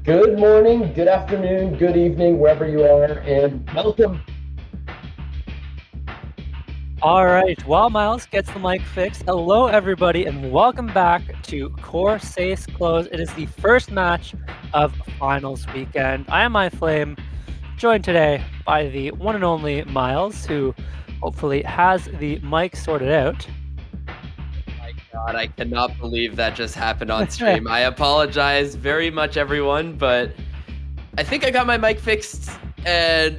Good morning, good afternoon, good evening, wherever you are, and welcome. All right, while Miles gets the mic fixed, hello everybody, and welcome back to Corsace Closed. It is the first match of finals weekend. I am mcy4, joined today by the one and only Miles, who hopefully has the mic sorted out. God, I cannot believe that just happened on stream. I apologize very much, everyone, but I think I got my mic fixed, and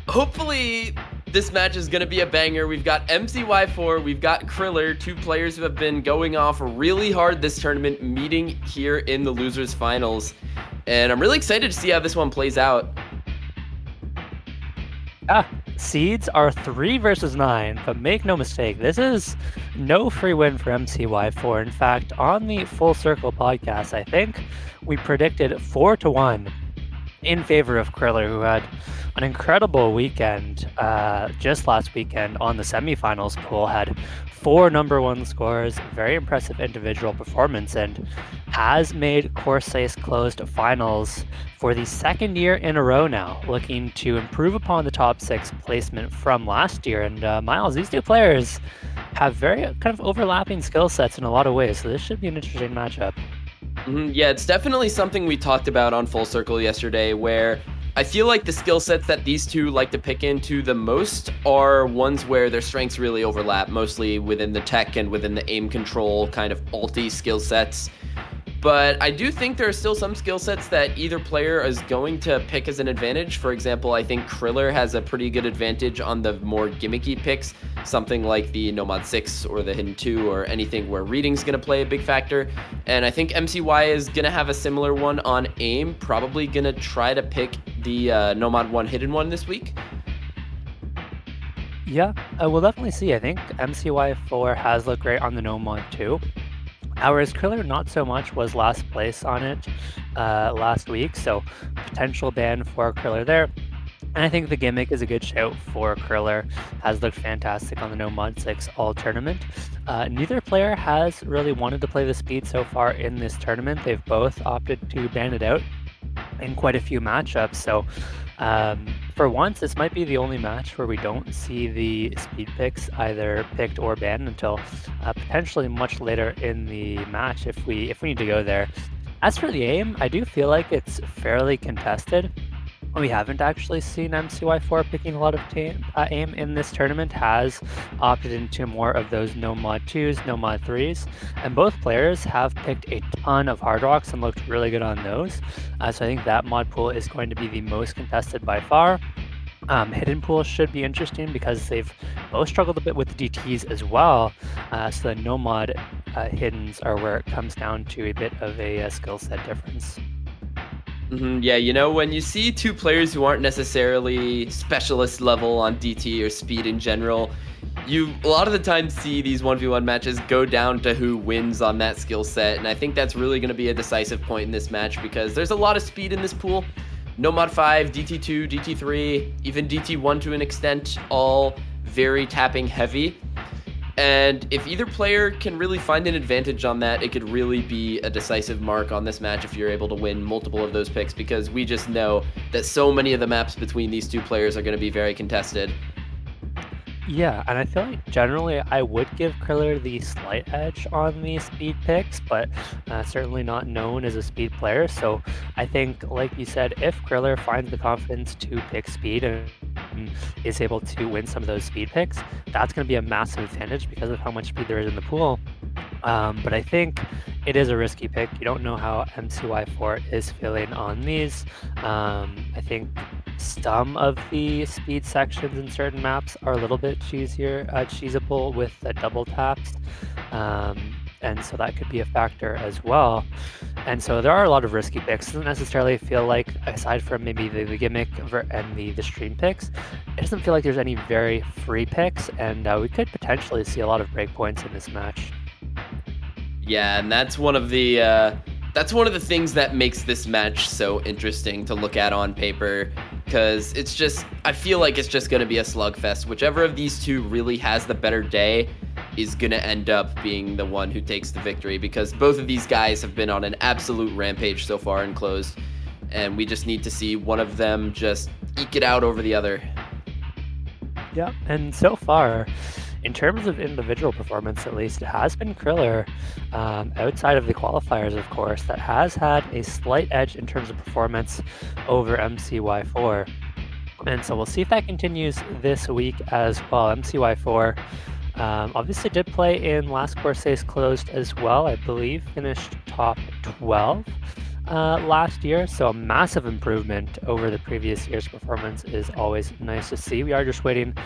hopefully this match is going to be a banger. We've got mcy4, we've got Criller, two players who have been going off really hard this tournament, meeting here in the losers finals, and I'm really excited to see how this one plays out. Seeds are 3 versus 9, but make no mistake, this is no free win for mcy4. In fact, on the Full Circle podcast, I think we predicted 4-1 in favor of Criller, who had an incredible weekend just last weekend on the semifinals pool, had 4 #1 scores, very impressive individual performance, and has made Corsace Closed finals for the second year in a row now, looking to improve upon the top 6 placement from last year. And Miles, these two players have very kind of overlapping skill sets in a lot of ways, so this should be an interesting matchup. Yeah, it's definitely something we talked about on Full Circle yesterday, where I feel like the skill sets that these two like to pick into the most are ones where their strengths really overlap, mostly within the tech and within the aim control kind of ulti skill sets. But I do think there are still some skill sets that either player is going to pick as an advantage. For example, I think Criller has a pretty good advantage on the more gimmicky picks, something like the Nomod 6 or the Hidden 2 or anything where reading's going to play a big factor. And I think MCY is going to have a similar one on aim, probably going to try to pick the Nomod 1 Hidden 1 this week. Yeah, we'll definitely see. I think mcy4 has looked great on the Nomod too. Ours Criller not so much, was last place on it last week, so potential ban for Criller there. And I think the gimmick is a good shout for Criller, has looked fantastic on the Nomod 6 all tournament. Neither player has really wanted to play the speed so far in this tournament. They've both opted to ban it out in quite a few matchups, so for once, this might be the only match where we don't see the speed picks either picked or banned until potentially much later in the match if we need to go there. As for the aim, I do feel like it's fairly contested. We haven't actually seen mcy4 picking a lot of aim in this tournament, has opted into more of those Nomod 2s, Nomod 3s, and both players have picked a ton of hard rocks and looked really good on those. So I think that mod pool is going to be the most contested by far. Hidden pool should be interesting because they've both struggled a bit with the DTs as well. So the Nomod hiddens are where it comes down to a bit of a skill set difference. Yeah, you know, when you see two players who aren't necessarily specialist level on DT or speed in general, you a lot of the time see these 1v1 matches go down to who wins on that skill set, and I think that's really going to be a decisive point in this match because there's a lot of speed in this pool. Nomod 5, DT2, DT3, even DT1 to an extent, all very tapping heavy. And if either player can really find an advantage on that, it could really be a decisive mark on this match if you're able to win multiple of those picks, because we just know that so many of the maps between these two players are going to be very contested. Yeah, and I feel like generally I would give Criller the slight edge on the speed picks, but certainly not known as a speed player. So I think, like you said, if Criller finds the confidence to pick speed and is able to win some of those speed picks, that's going to be a massive advantage because of how much speed there is in the pool. But I think it is a risky pick. You don't know how mcy4 is feeling on these. I think some of the speed sections in certain maps are a little bit cheesable with the double taps. And so that could be a factor as well. And so there are a lot of risky picks. It doesn't necessarily feel like, aside from maybe the gimmick and the stream picks, it doesn't feel like there's any very free picks, and we could potentially see a lot of breakpoints in this match. Yeah, and that's one of the things that makes this match so interesting to look at on paper, because I feel like it's just going to be a slugfest. Whichever of these two really has the better day is going to end up being the one who takes the victory, because both of these guys have been on an absolute rampage so far in Closed. and we just need to see one of them just eke it out over the other. Yeah, and so far, in terms of individual performance at least, it has been Kriller, outside of the qualifiers, of course, that has had a slight edge in terms of performance over mcy4. And so we'll see if that continues this week as well. mcy4 obviously did play in last Corsace Closed as well, I believe, finished top 12 last year, so a massive improvement over the previous year's performance is always nice to see. We are just waiting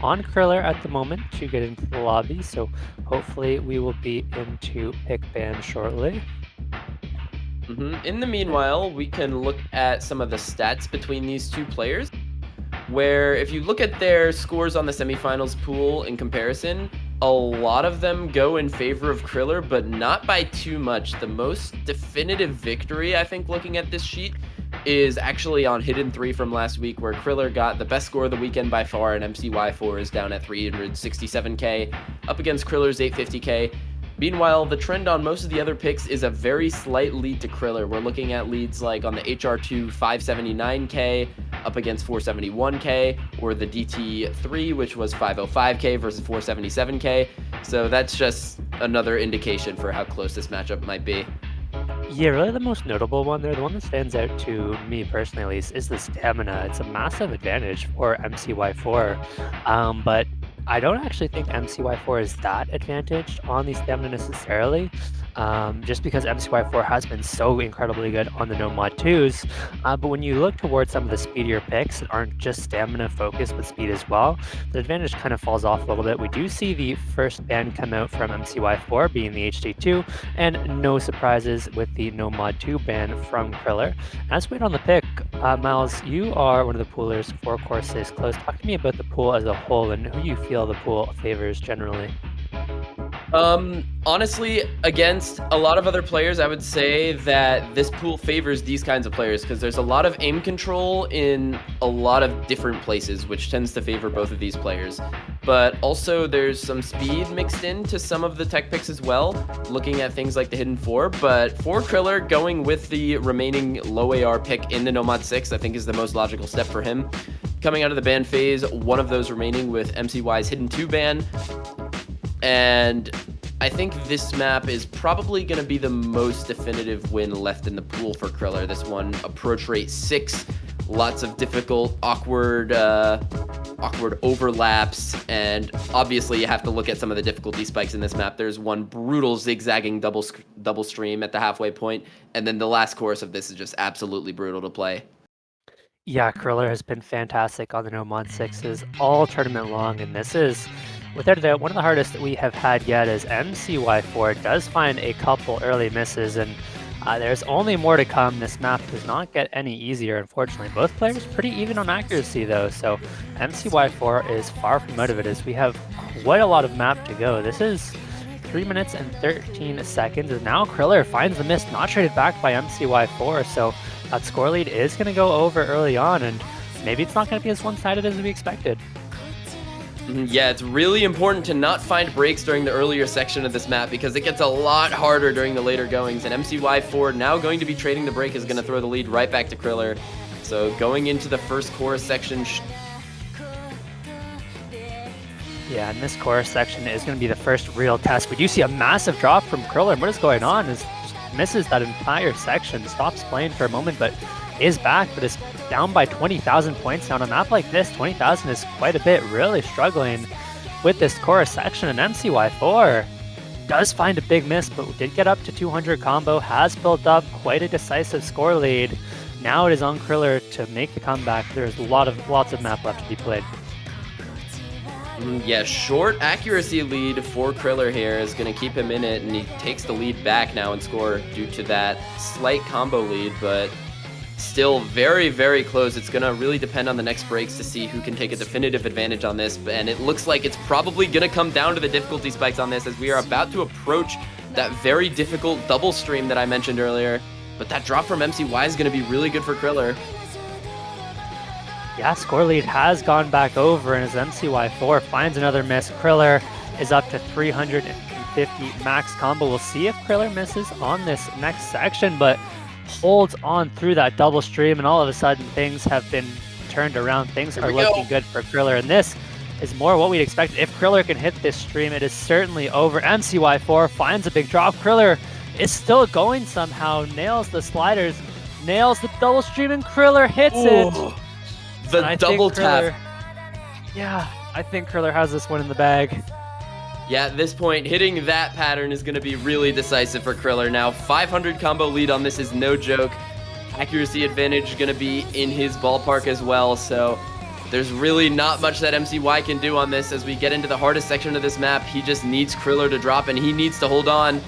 on Kriller at the moment to get into the lobby, so hopefully we will be into pick ban shortly. In the meanwhile, we can look at some of the stats between these two players, where if you look at their scores on the semifinals pool in comparison, a lot of them go in favor of Kriller, but not by too much. The most definitive victory, I think, looking at this sheet, is actually on Hidden 3 from last week, where Kriller got the best score of the weekend by far, and mcy4 is down at 367k, up against Kriller's 850k. Meanwhile, the trend on most of the other picks is a very slight lead to Kriller. We're looking at leads like on the HR2 579k up against 471k, or the DT3, which was 505k versus 477k. So that's just another indication for how close this matchup might be. Yeah, really the most notable one there, the one that stands out to me personally at least, is the stamina. It's a massive advantage for mcy4, but I don't actually think mcy4 is that advantaged on the stamina necessarily, just because mcy4 has been so incredibly good on the Nomod 2s. But when you look towards some of the speedier picks that aren't just stamina focused but speed as well, the advantage kind of falls off a little bit. We do see the first ban come out from mcy4 being the HD2, and no surprises with the Nomod 2 ban from Kriller. As we wait on the pick, Miles, you are one of the poolers for Corsace Closed. Talk to me about the pool as a whole and who you feel the pool favors generally. Honestly, against a lot of other players, I would say that this pool favors these kinds of players because there's a lot of aim control in a lot of different places, which tends to favor both of these players. But also there's some speed mixed into some of the tech picks as well, looking at things like the Hidden 4. But for Kriller, going with the remaining low AR pick in the Nomod 6, I think is the most logical step for him. Coming out of the ban phase, one of those remaining with MCY's Hidden 2 ban. And I think this map is probably going to be the most definitive win left in the pool for Kriller. This one, approach rate 6, lots of difficult, awkward overlaps, and obviously you have to look at some of the difficulty spikes in this map. There's one brutal zigzagging double stream at the halfway point, and then the last course of this is just absolutely brutal to play. Yeah, Kriller has been fantastic on the Nomod 6s all tournament long, and this is, without a doubt, one of the hardest that we have had yet. As mcy4 does find a couple early misses, and there's only more to come. This map does not get any easier, unfortunately. Both players pretty even on accuracy, though, so mcy4 is far from out of it, as we have quite a lot of map to go. This is 3 minutes and 13 seconds, and now Kriller finds the miss, not traded back by mcy4, so that score lead is going to go over early on, and maybe it's not going to be as one-sided as we expected. Yeah, it's really important to not find breaks during the earlier section of this map because it gets a lot harder during the later goings, and mcy4 now going to be trading the break is going to throw the lead right back to Kriller. So going into the first chorus section. Yeah, and this chorus section is going to be the first real test. We do see a massive drop from Kriller, and what is going on is just misses that entire section, stops playing for a moment, but is back, but is down by 20,000 points. Now on a map like this, 20,000 is quite a bit, really struggling with this chorus section, and mcy4 does find a big miss, but did get up to 200 combo, has built up quite a decisive score lead. Now it is on Kriller to make the comeback. There's lots of map left to be played. Yeah, short accuracy lead for Kriller here is going to keep him in it, and he takes the lead back now in score due to that slight combo lead, but still very, very close. It's going to really depend on the next breaks to see who can take a definitive advantage on this, and it looks like it's probably going to come down to the difficulty spikes on this, as we are about to approach that very difficult double stream that I mentioned earlier. But that drop from MCY is going to be really good for Kriller. Yeah, score lead has gone back over, and as mcy4 finds another miss, Kriller is up to 350 max combo. We'll see if Kriller misses on this next section, but holds on through that double stream, and all of a sudden things have been turned around. Things are looking good for Criller, and this is more what we'd expect. If Criller can hit this stream, it is certainly over. mcy4 finds a big drop. Criller is still going somehow, nails the sliders, nails the double stream, and Criller hits it. The double tap. Yeah, I think Criller has this one in the bag. Yeah, at this point, hitting that pattern is going to be really decisive for Criller. Now, 500 combo lead on this is no joke. Accuracy advantage going to be in his ballpark as well, so there's really not much that MCY can do on this. As we get into the hardest section of this map, he just needs Criller to drop, and he needs to hold on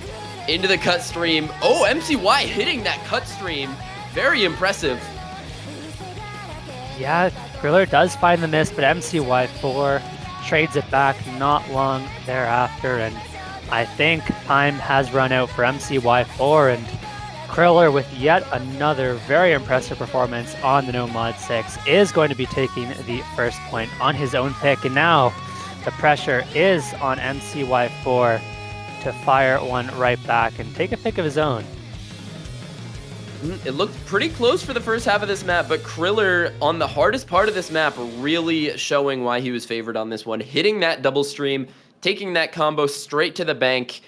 into the cut stream. Oh, MCY hitting that cut stream. Very impressive. Yeah, Criller does find the miss, but mcy4 trades it back not long thereafter, and I think time has run out for mcy4, and Criller, with yet another very impressive performance on the Nomod 6, is going to be taking the first point on his own pick, and now the pressure is on mcy4 to fire one right back and take a pick of his own. It looked pretty close for the first half of this map, but Criller on the hardest part of this map really showing why he was favored on this one. Hitting that double stream, taking that combo straight to the bank,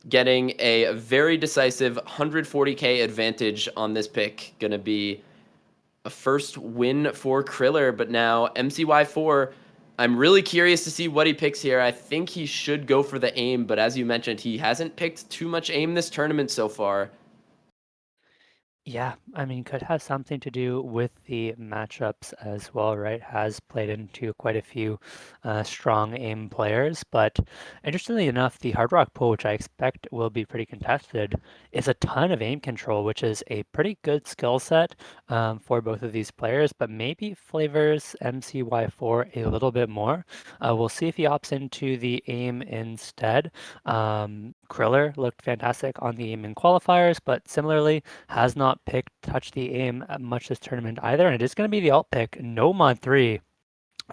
getting a very decisive 140k advantage on this pick. Gonna be a first win for Criller, but now mcy4, I'm really curious to see what he picks here. I think he should go for the aim, but as you mentioned, he hasn't picked too much aim this tournament so far. Yeah, I mean, could have something to do with the matchups as well, right? Has played into quite a few strong aim players, but interestingly enough, the Hard Rock pool, which I expect will be pretty contested, is a ton of aim control, which is a pretty good skill set for both of these players, but maybe flavors mcy4 a little bit more. We'll see if he opts into the aim instead. Criller looked fantastic on the aim in qualifiers, but similarly has not touched the aim much this tournament either, and it is going to be the alt pick, Nomod 3.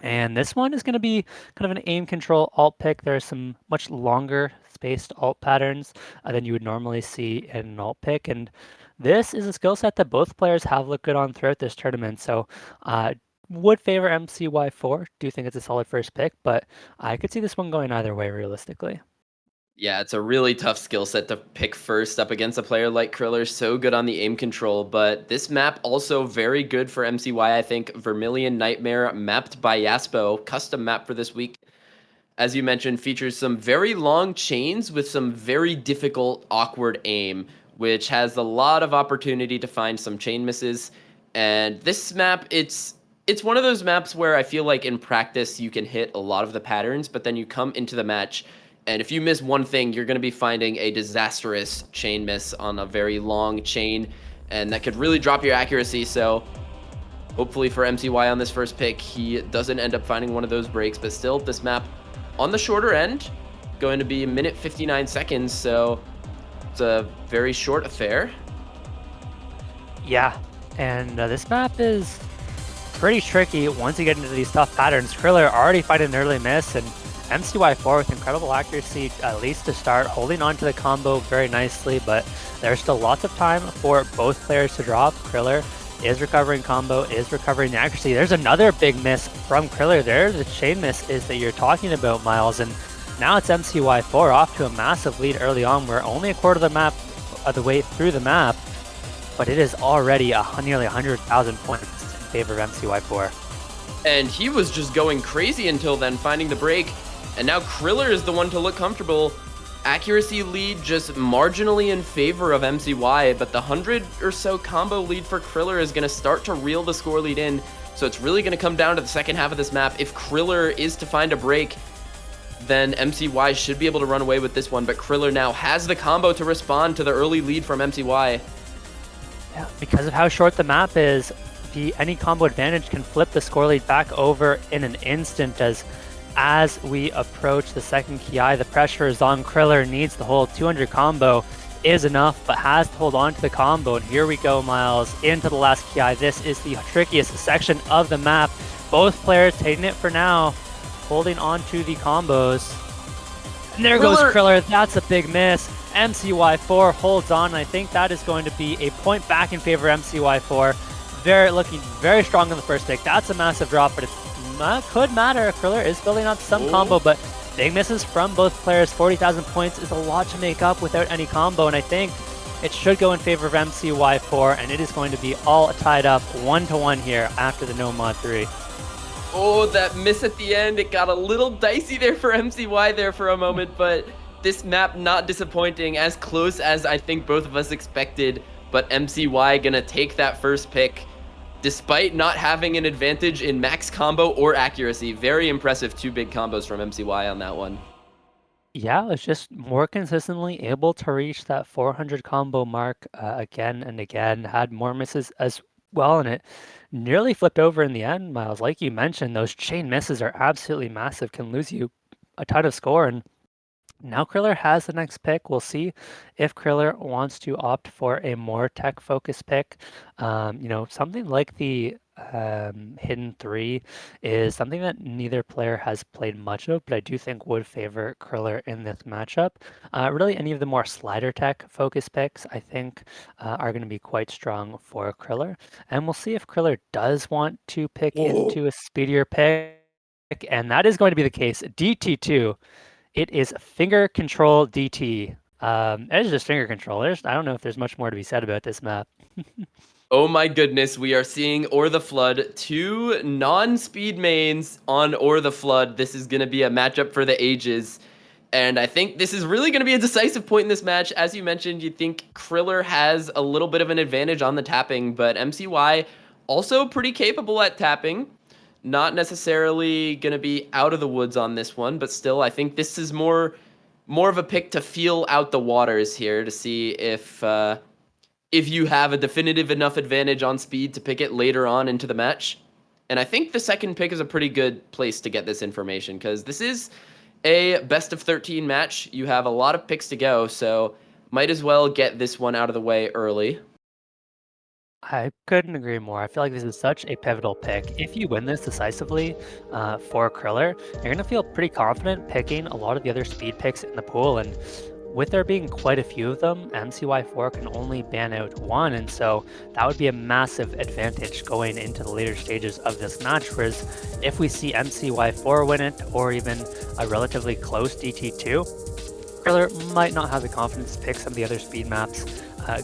And this one is going to be kind of an aim control alt pick. There are some much longer spaced alt patterns than you would normally see in an alt pick, and this is a skill set that both players have looked good on throughout this tournament, so would favor mcy4. Do think it's a solid first pick, but I could see this one going either way realistically. Yeah, it's a really tough skill set to pick first up against a player like Criller, so good on the aim control, but this map also very good for MCY, I think. Vermilion Nightmare, mapped by Yaspo, custom map for this week. As you mentioned, features some very long chains with some very difficult, awkward aim, which has a lot of opportunity to find some chain misses. And this map, it's one of those maps where I feel like in practice you can hit a lot of the patterns, but then you come into the match, and if you miss one thing, you're going to be finding a disastrous chain miss on a very long chain, and that could really drop your accuracy. So hopefully for MCY on this first pick, he doesn't end up finding one of those breaks, but still this map on the shorter end, going to be a minute 59 seconds, so it's a very short affair. Yeah, and this map is pretty tricky once you get into these tough patterns. Criller already finding an early miss, and mcy4 with incredible accuracy, at least to start, holding on to the combo very nicely, but there's still lots of time for both players to drop. Criller is recovering combo, is recovering the accuracy. There's another big miss from Criller there. The chain miss is that you're talking about, Miles, and now it's mcy4 off to a massive lead early on. We're only a quarter of the way through the map, but it is already nearly 100,000 points in favor of mcy4. And he was just going crazy until then, finding the break. And now Criller is the one to look comfortable. Accuracy lead just marginally in favor of MCY, but the 100 or so combo lead for Criller is going to start to reel the score lead in. So it's really going to come down to the second half of this map. If Criller is to find a break, then MCY should be able to run away with this one. But Criller now has the combo to respond to the early lead from MCY. Yeah, because of how short the map is, any combo advantage can flip the score lead back over in an instant. As we approach the second KI, the pressure is on. Criller needs the whole 200 combo is enough, but has to hold on to the combo. And here we go, Miles, into the last KI. This is the trickiest section of the map. Both players taking it for now, holding on to the combos. And there goes Criller. That's a big miss. mcy4 holds on. I think that is going to be a point back in favor of mcy4. Looking very strong in the first pick. That's a massive drop, but it could matter. Criller is building up some combo, but big misses from both players. 40,000 points is a lot to make up without any combo, and I think it should go in favor of mcy4, and it is going to be all tied up 1-1 here after the Nomod 3. Oh, that miss at the end. It got a little dicey there for MCY there for a moment, but this map not disappointing, as close as I think both of us expected, but MCY gonna take that first pick despite not having an advantage in max combo or accuracy. Very impressive 2 big combos from MCY on that one. Yeah, it's just more consistently able to reach that 400 combo mark again and again. Had more misses as well, and it nearly flipped over in the end, Miles. Like you mentioned, those chain misses are absolutely massive, can lose you a ton of score. And now Criller has the next pick. We'll see if Criller wants to opt for a more tech-focused pick. Something like the Hidden 3 is something that neither player has played much of, but I do think would favor Criller in this matchup. Really, any of the more slider tech-focused picks, I think, are going to be quite strong for Criller. And we'll see if Criller does want to pick into a speedier pick, and that is going to be the case. DT2. It is finger control DT. It is just finger control. I don't know if there's much more to be said about this map. Oh my goodness, we are seeing Or the Flood, 2 non-speed mains on Or the Flood. This is going to be a matchup for the ages. And I think this is really going to be a decisive point in this match. As you mentioned, you think Criller has a little bit of an advantage on the tapping, but MCY also pretty capable at tapping. Not necessarily going to be out of the woods on this one, but still, I think this is more of a pick to feel out the waters here to see if you have a definitive enough advantage on speed to pick it later on into the match. And I think the second pick is a pretty good place to get this information, because this is a best of 13 match. You have a lot of picks to go, so might as well get this one out of the way early. I couldn't agree more. I feel like this is such a pivotal pick. If you win this decisively for Criller, you're going to feel pretty confident picking a lot of the other speed picks in the pool. And with there being quite a few of them, mcy4 can only ban out one. And so that would be a massive advantage going into the later stages of this match. Whereas if we see mcy4 win it, or even a relatively close DT2, Criller might not have the confidence to pick some of the other speed maps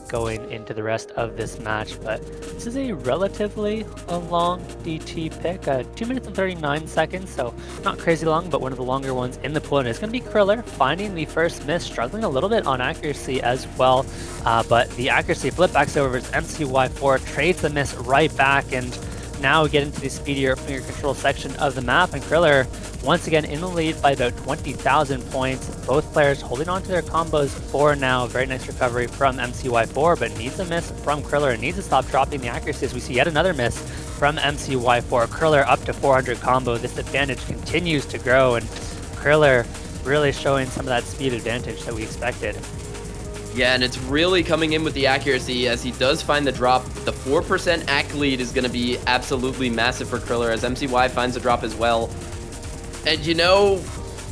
going into the rest of this match, but this is a relatively long DT pick, 2 minutes and 39 seconds, so not crazy long, but one of the longer ones in the pool. And it's going to be Criller finding the first miss, struggling a little bit on accuracy as well, but the accuracy flip backs over as mcy4 trades the miss right back, and now we get into the speedier finger control section of the map, and Criller once again in the lead by about 20,000 points. Both players holding on to their combos for now. Very nice recovery from mcy4, but needs a miss from Criller and needs to stop dropping the accuracy as we see yet another miss from mcy4. Criller up to 400 combo. This advantage continues to grow, and Criller really showing some of that speed advantage that we expected. Yeah, and it's really coming in with the accuracy as he does find the drop. The 4% ac lead is going to be absolutely massive for Criller as MCY finds the drop as well. And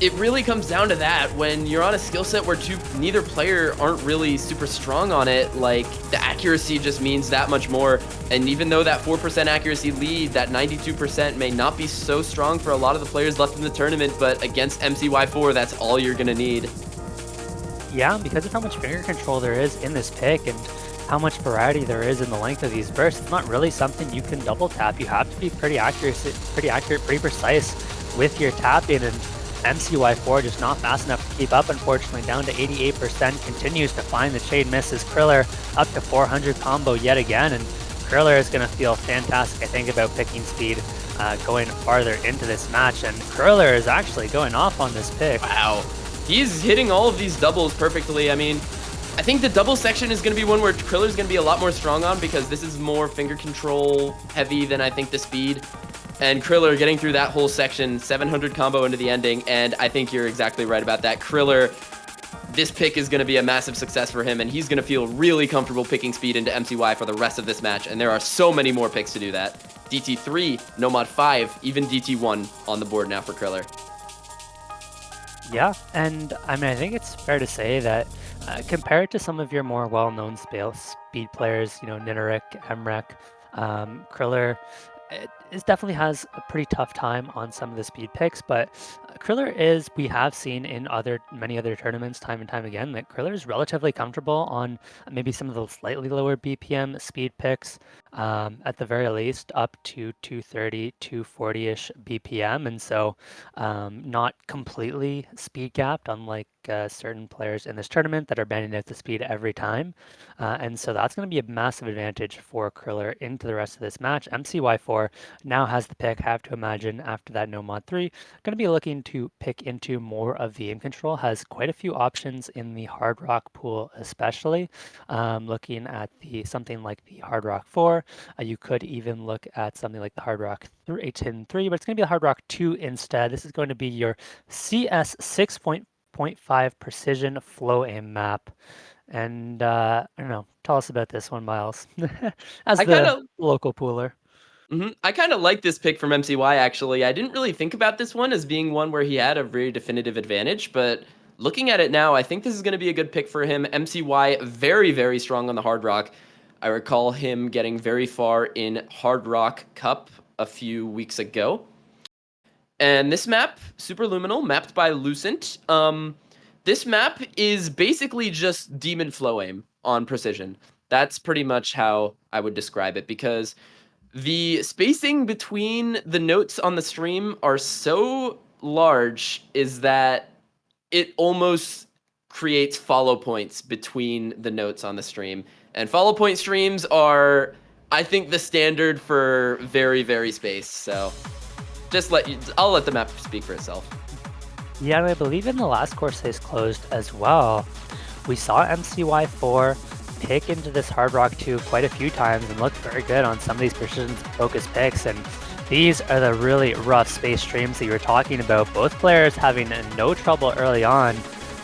it really comes down to that. When you're on a skill set where neither player aren't really super strong on it, like, the accuracy just means that much more. And even though that 4% accuracy lead, that 92% may not be so strong for a lot of the players left in the tournament, but against mcy4, that's all you're going to need. Yeah, because of how much finger control there is in this pick and how much variety there is in the length of these bursts, it's not really something you can double tap. You have to be pretty accurate, pretty precise with your tapping, and mcy4 just not fast enough to keep up, unfortunately. Down to 88%, continues to find the chain misses. Criller up to 400 combo yet again, and Criller is going to feel fantastic, I think, about picking speed going farther into this match, and Criller is actually going off on this pick. Wow. He's hitting all of these doubles perfectly. I mean, I think the double section is going to be one where Kriller's going to be a lot more strong on, because this is more finger control heavy than I think the speed. And Criller getting through that whole section, 700 combo into the ending, and I think you're exactly right about that. Criller, this pick is going to be a massive success for him, and he's going to feel really comfortable picking speed into MCY for the rest of this match, and there are so many more picks to do that. DT3, Nomod 5, even DT1 on the board now for Criller. Yeah, and I mean, I think it's fair to say that Compared to some of your more well-known speed players, Nineric, Emrek, Kriller, it definitely has a pretty tough time on some of the speed picks, but Kriller we have seen in many other tournaments time and time again, that Kriller is relatively comfortable on maybe some of the slightly lower BPM speed picks, at the very least up to 230, 240-ish BPM, and so not completely speed gapped, unlike certain players in this tournament that are banding out the speed every time. And so that's going to be a massive advantage for Kriller into the rest of this match. mcy4 now has the pick, have to imagine, after that Nomod 3. Going to be looking to pick into more of the aim control, has quite a few options in the Hard Rock pool especially. Looking at something like the Hard Rock 4, you could even look at something like the Hard Rock 3, but it's going to be the Hard Rock 2 instead. This is going to be your CS 6.5 precision flow aim map. And I don't know, tell us about this one, Miles, as the local pooler. I kind of like this pick from MCY, actually. I didn't really think about this one as being one where he had a very definitive advantage, but looking at it now, I think this is going to be a good pick for him. MCY, very, very strong on the Hard Rock. I recall him getting very far in Hard Rock Cup a few weeks ago. And this map, Superluminal, mapped by Lucent. This map is basically just Demon Flow Aim on Precision. That's pretty much how I would describe it, because the spacing between the notes on the stream are so large is that it almost creates follow points between the notes on the stream. And follow point streams are, I think, the standard for very, very spaced. So I'll let the map speak for itself. Yeah, and I believe in the last Corsace Closed as well, we saw mcy4 pick into this Hard Rock 2 quite a few times and look very good on some of these precision focus picks. And these are the really rough space streams that you were talking about. Both players having no trouble early on.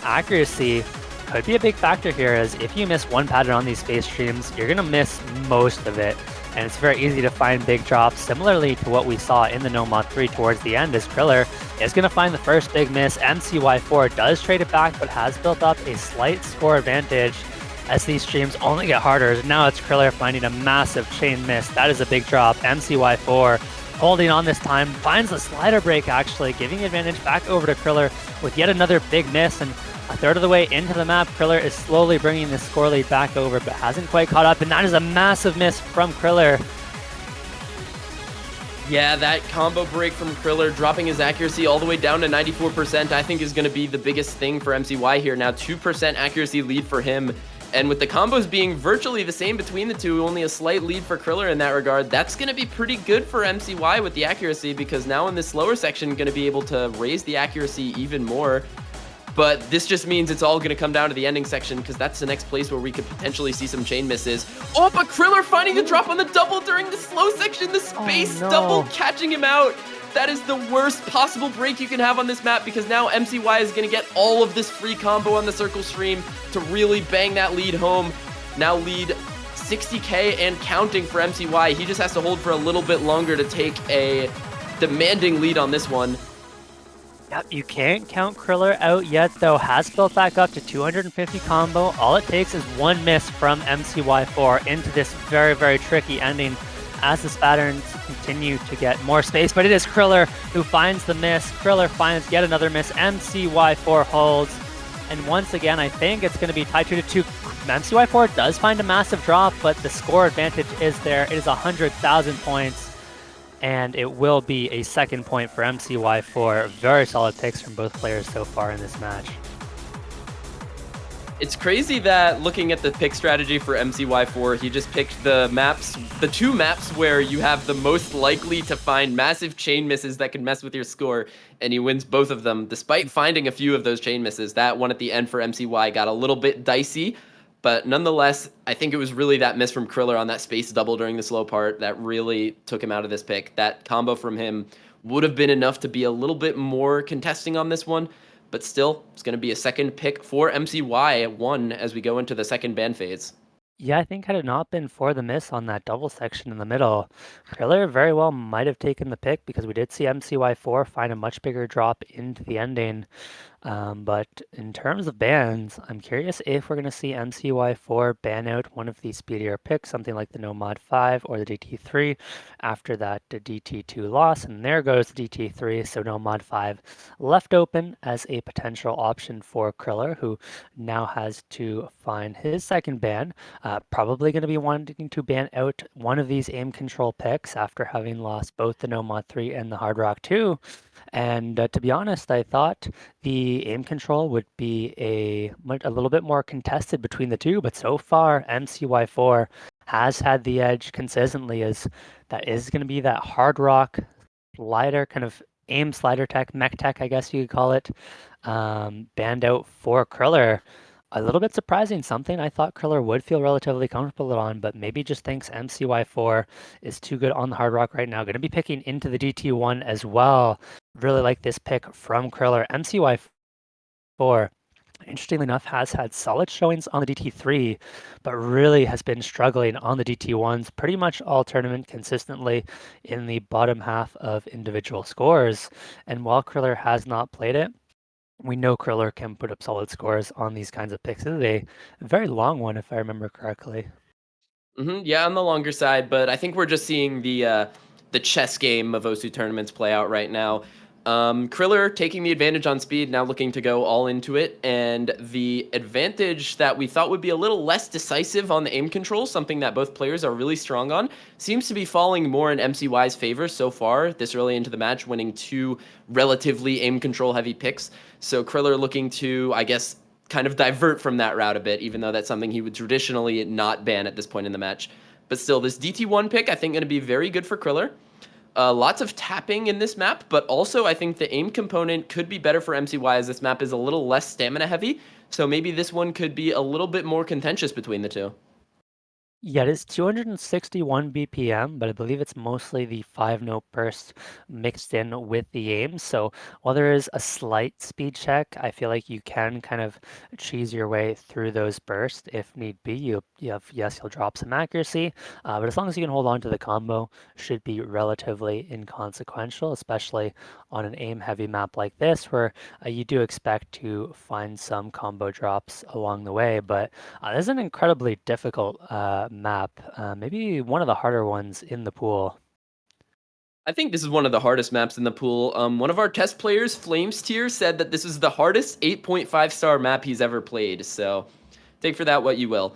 Accuracy could be a big factor here, as if you miss one pattern on these space streams, you're going to miss most of it. And it's very easy to find big drops, similarly to what we saw in the Nomod 3 towards the end, as Kriller is going to find the first big miss. mcy4 does trade it back, but has built up a slight score advantage as these streams only get harder. Now it's Kriller finding a massive chain miss. That is a big drop. mcy4 holding on this time, finds the slider break, actually, giving advantage back over to Kriller with yet another big miss. And a third of the way into the map, Kriller is slowly bringing the score lead back over, but hasn't quite caught up, and that is a massive miss from Kriller. Yeah, that combo break from Kriller, dropping his accuracy all the way down to 94%, I think is going to be the biggest thing for MCY here. Now 2% accuracy lead for him, and with the combos being virtually the same between the two, only a slight lead for Kriller in that regard, that's going to be pretty good for MCY with the accuracy, because now in this lower section, going to be able to raise the accuracy even more. But this just means it's all going to come down to the ending section, because that's the next place where we could potentially see some chain misses. Oh, but Kriller finding the drop on the double during the slow section, the space double catching him out. That is the worst possible break you can have on this map, because now MCY is going to get all of this free combo on the circle stream to really bang that lead home. Now lead 60k and counting for MCY. He just has to hold for a little bit longer to take a demanding lead on this one. Yep, you can't count Kriller out yet, though. Has built back up to 250 combo. All it takes is one miss from mcy4 into this very, very tricky ending as the patterns continue to get more space. But it is Kriller who finds the miss. Kriller finds yet another miss. mcy4 holds. And once again, I think it's going to be tied 2-2. mcy4 does find a massive drop, but the score advantage is there. It is 100,000 points. And it will be a second point for mcy4. Very solid picks from both players so far in this match. It's crazy that looking at the pick strategy for mcy4, he just picked the two maps where you have the most likely to find massive chain misses that can mess with your score, and he wins both of them, despite finding a few of those chain misses. That one at the end for MCY got a little bit dicey, but nonetheless, I think it was really that miss from Kriller on that space double during the slow part that really took him out of this pick. That combo from him would have been enough to be a little bit more contesting on this one, but still, it's going to be a second pick for MCY at 1 as we go into the second ban phase. Yeah, I think had it not been for the miss on that double section in the middle, Kriller very well might have taken the pick, because we did see mcy4 find a much bigger drop into the ending. But in terms of bans, I'm curious if we're going to see mcy4 ban out one of the speedier picks, something like the Nomod 5 or the DT3 after that DT2 loss. And there goes the DT3, so Nomod 5 left open as a potential option for Criller, who now has to find his second ban. Probably going to be wanting to ban out one of these aim control picks after having lost both the Nomod 3 and the Hard Rock 2. And to be honest, I thought the aim control would be a little bit more contested between the two, but so far mcy4 has had the edge consistently. As that is going to be that Hard Rock slider, kind of aim slider tech, mech tech, I guess you could call it, banned out for Criller. A little bit surprising, something I thought Criller would feel relatively comfortable on, but maybe just thinks mcy4 is too good on the Hard Rock right now. Going to be picking into the DT1 as well. Really like this pick from Criller. mcy4, interestingly enough, has had solid showings on the DT3, but really has been struggling on the DT1s pretty much all tournament consistently in the bottom half of individual scores. And while Criller has not played it, we know Criller can put up solid scores on these kinds of picks. This is a very long one, if I remember correctly. Yeah, on the longer side, but I think we're just seeing the chess game of Osu tournaments play out right now. Criller taking the advantage on speed, now looking to go all into it, and the advantage that we thought would be a little less decisive on the aim control, something that both players are really strong on, seems to be falling more in MCY's favor so far this early into the match, winning 2 relatively aim control heavy picks. So Criller looking to, I guess, kind of divert from that route a bit, even though that's something he would traditionally not ban at this point in the match. But still, this DT1 pick, I think, going to be very good for Criller. Lots of tapping in this map, but also I think the aim component could be better for MCY as this map is a little less stamina heavy. So maybe this one could be a little bit more contentious between the two. Yeah, it is 261 BPM, but I believe it's mostly the 5-note burst mixed in with the aim. So while there is a slight speed check, I feel like you can kind of cheese your way through those bursts if need be. Yes, you'll drop some accuracy, but as long as you can hold on to the combo, should be relatively inconsequential, especially on an aim-heavy map like this, where you do expect to find some combo drops along the way. But this is an incredibly difficult map, maybe one of the harder ones in the pool. I think this is one of the hardest maps in the pool. One of our test players, Flames Tier, said that this is the hardest 8.5-star map he's ever played. So take for that what you will.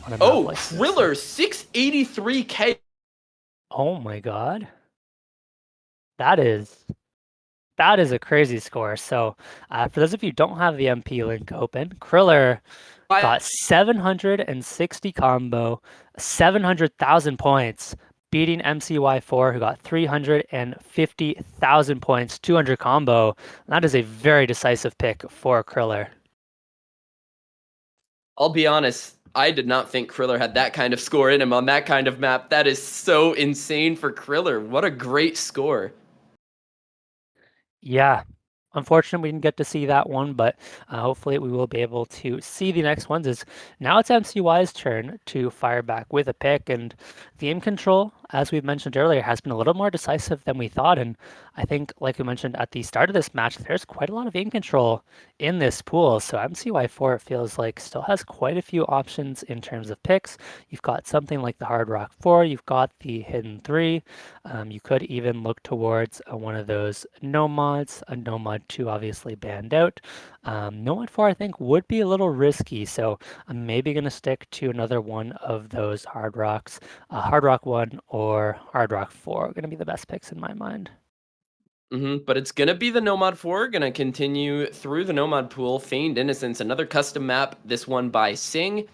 on a map Oh, like this. Criller, 683k. Oh my god. That is a crazy score. So for those of you who don't have the MP link open, Criller got 760 combo, 700,000 points, beating mcy4, who got 350,000 points, 200 combo. That is a very decisive pick for Criller. I'll be honest, I did not think Criller had that kind of score in him on that kind of map. That is so insane for Criller. What a great score. Yeah. Unfortunately, we didn't get to see that one, but hopefully we will be able to see the next ones. Now it's MCY's turn to fire back with a pick, and the aim control, as we've mentioned earlier, has been a little more decisive than we thought. And I think, like we mentioned at the start of this match, there's quite a lot of aim control in this pool. So mcy4, it feels like, still has quite a few options in terms of picks. You've got something like the Hard Rock 4, you've got the Hidden 3. You could even look towards one of those Nomods, a Nomod 2 obviously banned out. Nomod 4 I think would be a little risky, so I'm maybe going to stick to another one of those Hard Rocks. Hard Rock 1 or Hard Rock 4 are going to be the best picks in my mind. But it's going to be the Nomod 4, going to continue through the Nomod pool. Feigned Innocence, another custom map, this one by Sing,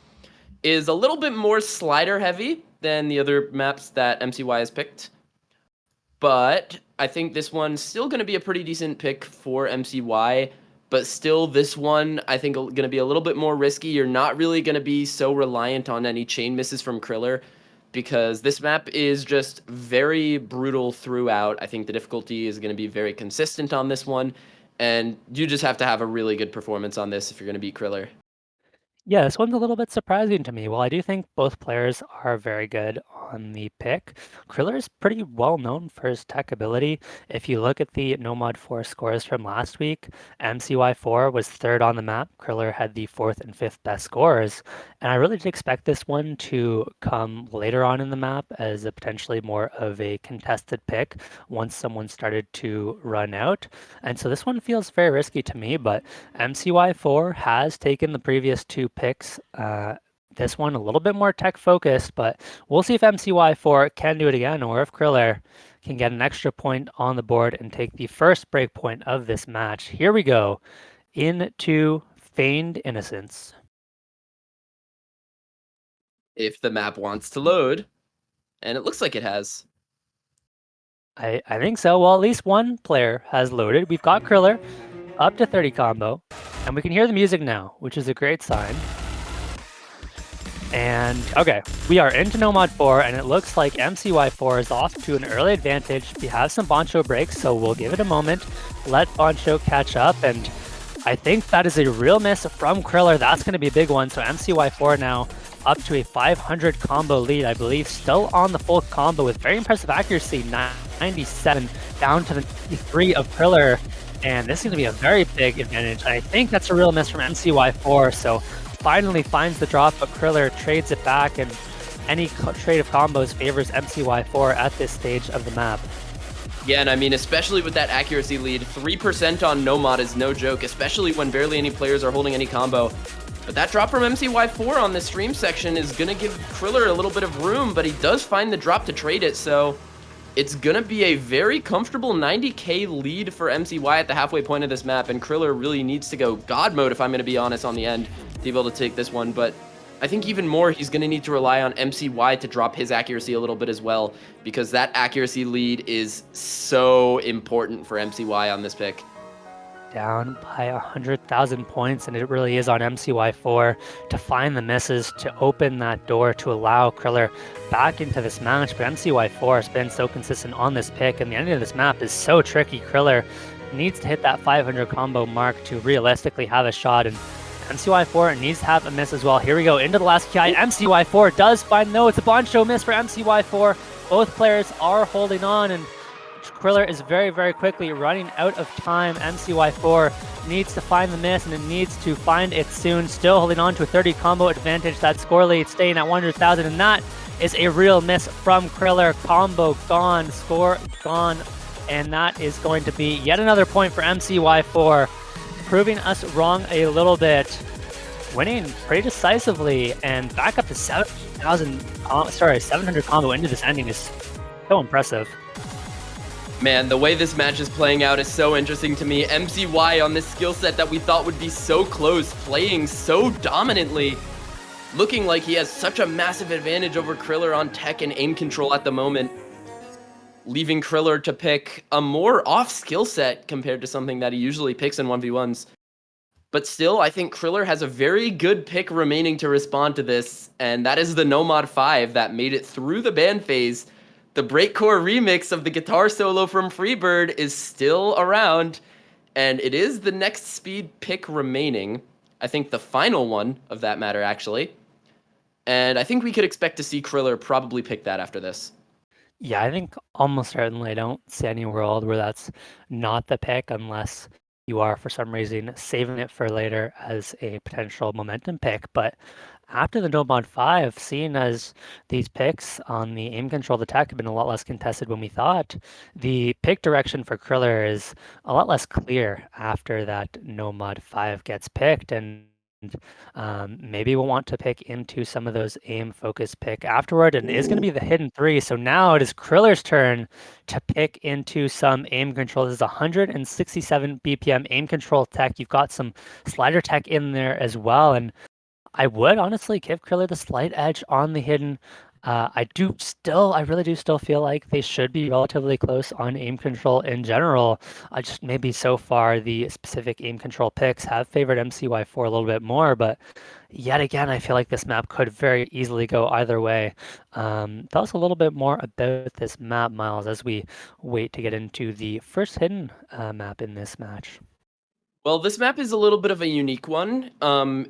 is a little bit more slider heavy than the other maps that MCY has picked. But I think this one's still going to be a pretty decent pick for MCY. But still, this one, I think, going to be a little bit more risky. You're not really going to be so reliant on any chain misses from Criller, because this map is just very brutal throughout. I think the difficulty is going to be very consistent on this one, and you just have to have a really good performance on this if you're going to beat Criller. Yeah, this one's a little bit surprising to me. While I do think both players are very good on the pick, Criller is pretty well known for his tech ability. If you look at the Nomod 4 scores from last week, mcy4 was third on the map. Criller had the fourth and fifth best scores. And I really did expect this one to come later on in the map as a potentially more of a contested pick once someone started to run out. And so this one feels very risky to me, but mcy4 has taken the previous two picks. This one a little bit more tech focused, but we'll see if mcy4 can do it again, or if Criller can get an extra point on the board and take the first break point of this match. Here we go into Feigned Innocence. If the map wants to load, and it looks like it has. I think so. Well, at least one player has loaded. We've got Criller up to 30 combo, and we can hear the music now, which is a great sign. And okay, we are into Nomod 4, and it looks like mcy4 is off to an early advantage. We have some Boncho breaks, so we'll give it a moment, let Boncho catch up, and I think that is a real miss from Criller. That's going to be a big one. So mcy4 now up to a 500 combo lead, I believe, still on the full combo with very impressive accuracy, 97 down to the 3 of Criller. And this is going to be a very big advantage. I think that's a real miss from mcy4. So finally finds the drop, but Criller trades it back, and any trade of combos favors mcy4 at this stage of the map. Yeah, and I mean, especially with that accuracy lead, 3% on Nomod is no joke, especially when barely any players are holding any combo. But that drop from mcy4 on the stream section is going to give Criller a little bit of room, but he does find the drop to trade it, so it's going to be a very comfortable 90k lead for MCY at the halfway point of this map, and Criller really needs to go God mode, if I'm going to be honest, on the end to be able to take this one. But I think even more, he's going to need to rely on MCY to drop his accuracy a little bit as well, because that accuracy lead is so important for MCY on this pick. Down by 100,000 points, and it really is on mcy4 to find the misses, to open that door, to allow Criller back into this match. But mcy4 has been so consistent on this pick, and the ending of this map is so tricky. Criller needs to hit that 500 combo mark to realistically have a shot, and mcy4 needs to have a miss as well. Here we go into the last KI. mcy4 does find, no, it's a Boncho miss for mcy4. Both players are holding on, and Criller is very, very quickly running out of time. mcy4 needs to find the miss, and it needs to find it soon. Still holding on to a 30 combo advantage. That score lead staying at 100,000, and that is a real miss from Criller. Combo gone, score gone, and that is going to be yet another point for mcy4, proving us wrong a little bit. winning pretty decisively and back up to 700 combo into this ending is so impressive. Man, the way this match is playing out is so interesting to me. MCY on this skill set that we thought would be so close, playing so dominantly, looking like he has such a massive advantage over Criller on tech and aim control at the moment, leaving Criller to pick a more off skill set compared to something that he usually picks in 1v1s. But still, I think Criller has a very good pick remaining to respond to this, and that is the Nomod 5 that made it through the ban phase. The Breakcore remix of the guitar solo from Freebird is still around, and it is the next speed pick remaining. I think the final one of that matter, actually. And I think we could expect to see Criller probably pick that after this. Yeah, I think almost certainly I don't see any world where that's not the pick unless you are for some reason saving it for later as a potential momentum pick. But after the Nomod 5, seeing as these picks on the aim control attack have been a lot less contested when we thought, the pick direction for Kriller is a lot less clear after that Nomod 5 gets picked. And maybe we'll want to pick into some of those aim focus pick afterward, and it is going to be the hidden 3. So now it is Kriller's turn to pick into some aim control. This is 167 BPM aim control tech. You've got some slider tech in there as well, and I would honestly give Kriller the slight edge on the hidden. I really do still feel like they should be relatively close on aim control in general. Just maybe so far the specific aim control picks have favored mcy4 a little bit more, but yet again, I feel like this map could very easily go either way. Tell us a little bit more about this map, Miles, as we wait to get into the first hidden map in this match. Well, this map is a little bit of a unique one.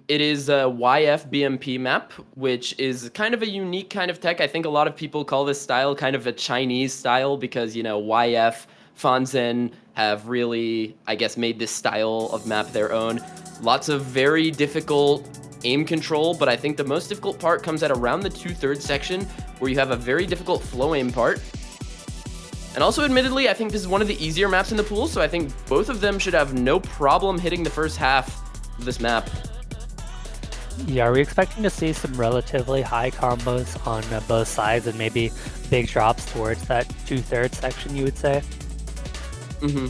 It is a YF BMP map, which is kind of a unique kind of tech. I think a lot of people call this style kind of a Chinese style because, YF, Fanzhen have really, I guess, made this style of map their own. Lots of very difficult aim control, but I think the most difficult part comes at around the 2/3 section, where you have a very difficult flow aim part. And also, admittedly, I think this is one of the easier maps in the pool, so I think both of them should have no problem hitting the first half of this map. Yeah, are we expecting to see some relatively high combos on both sides and maybe big drops towards that 2/3 section, you would say? Mm-hmm.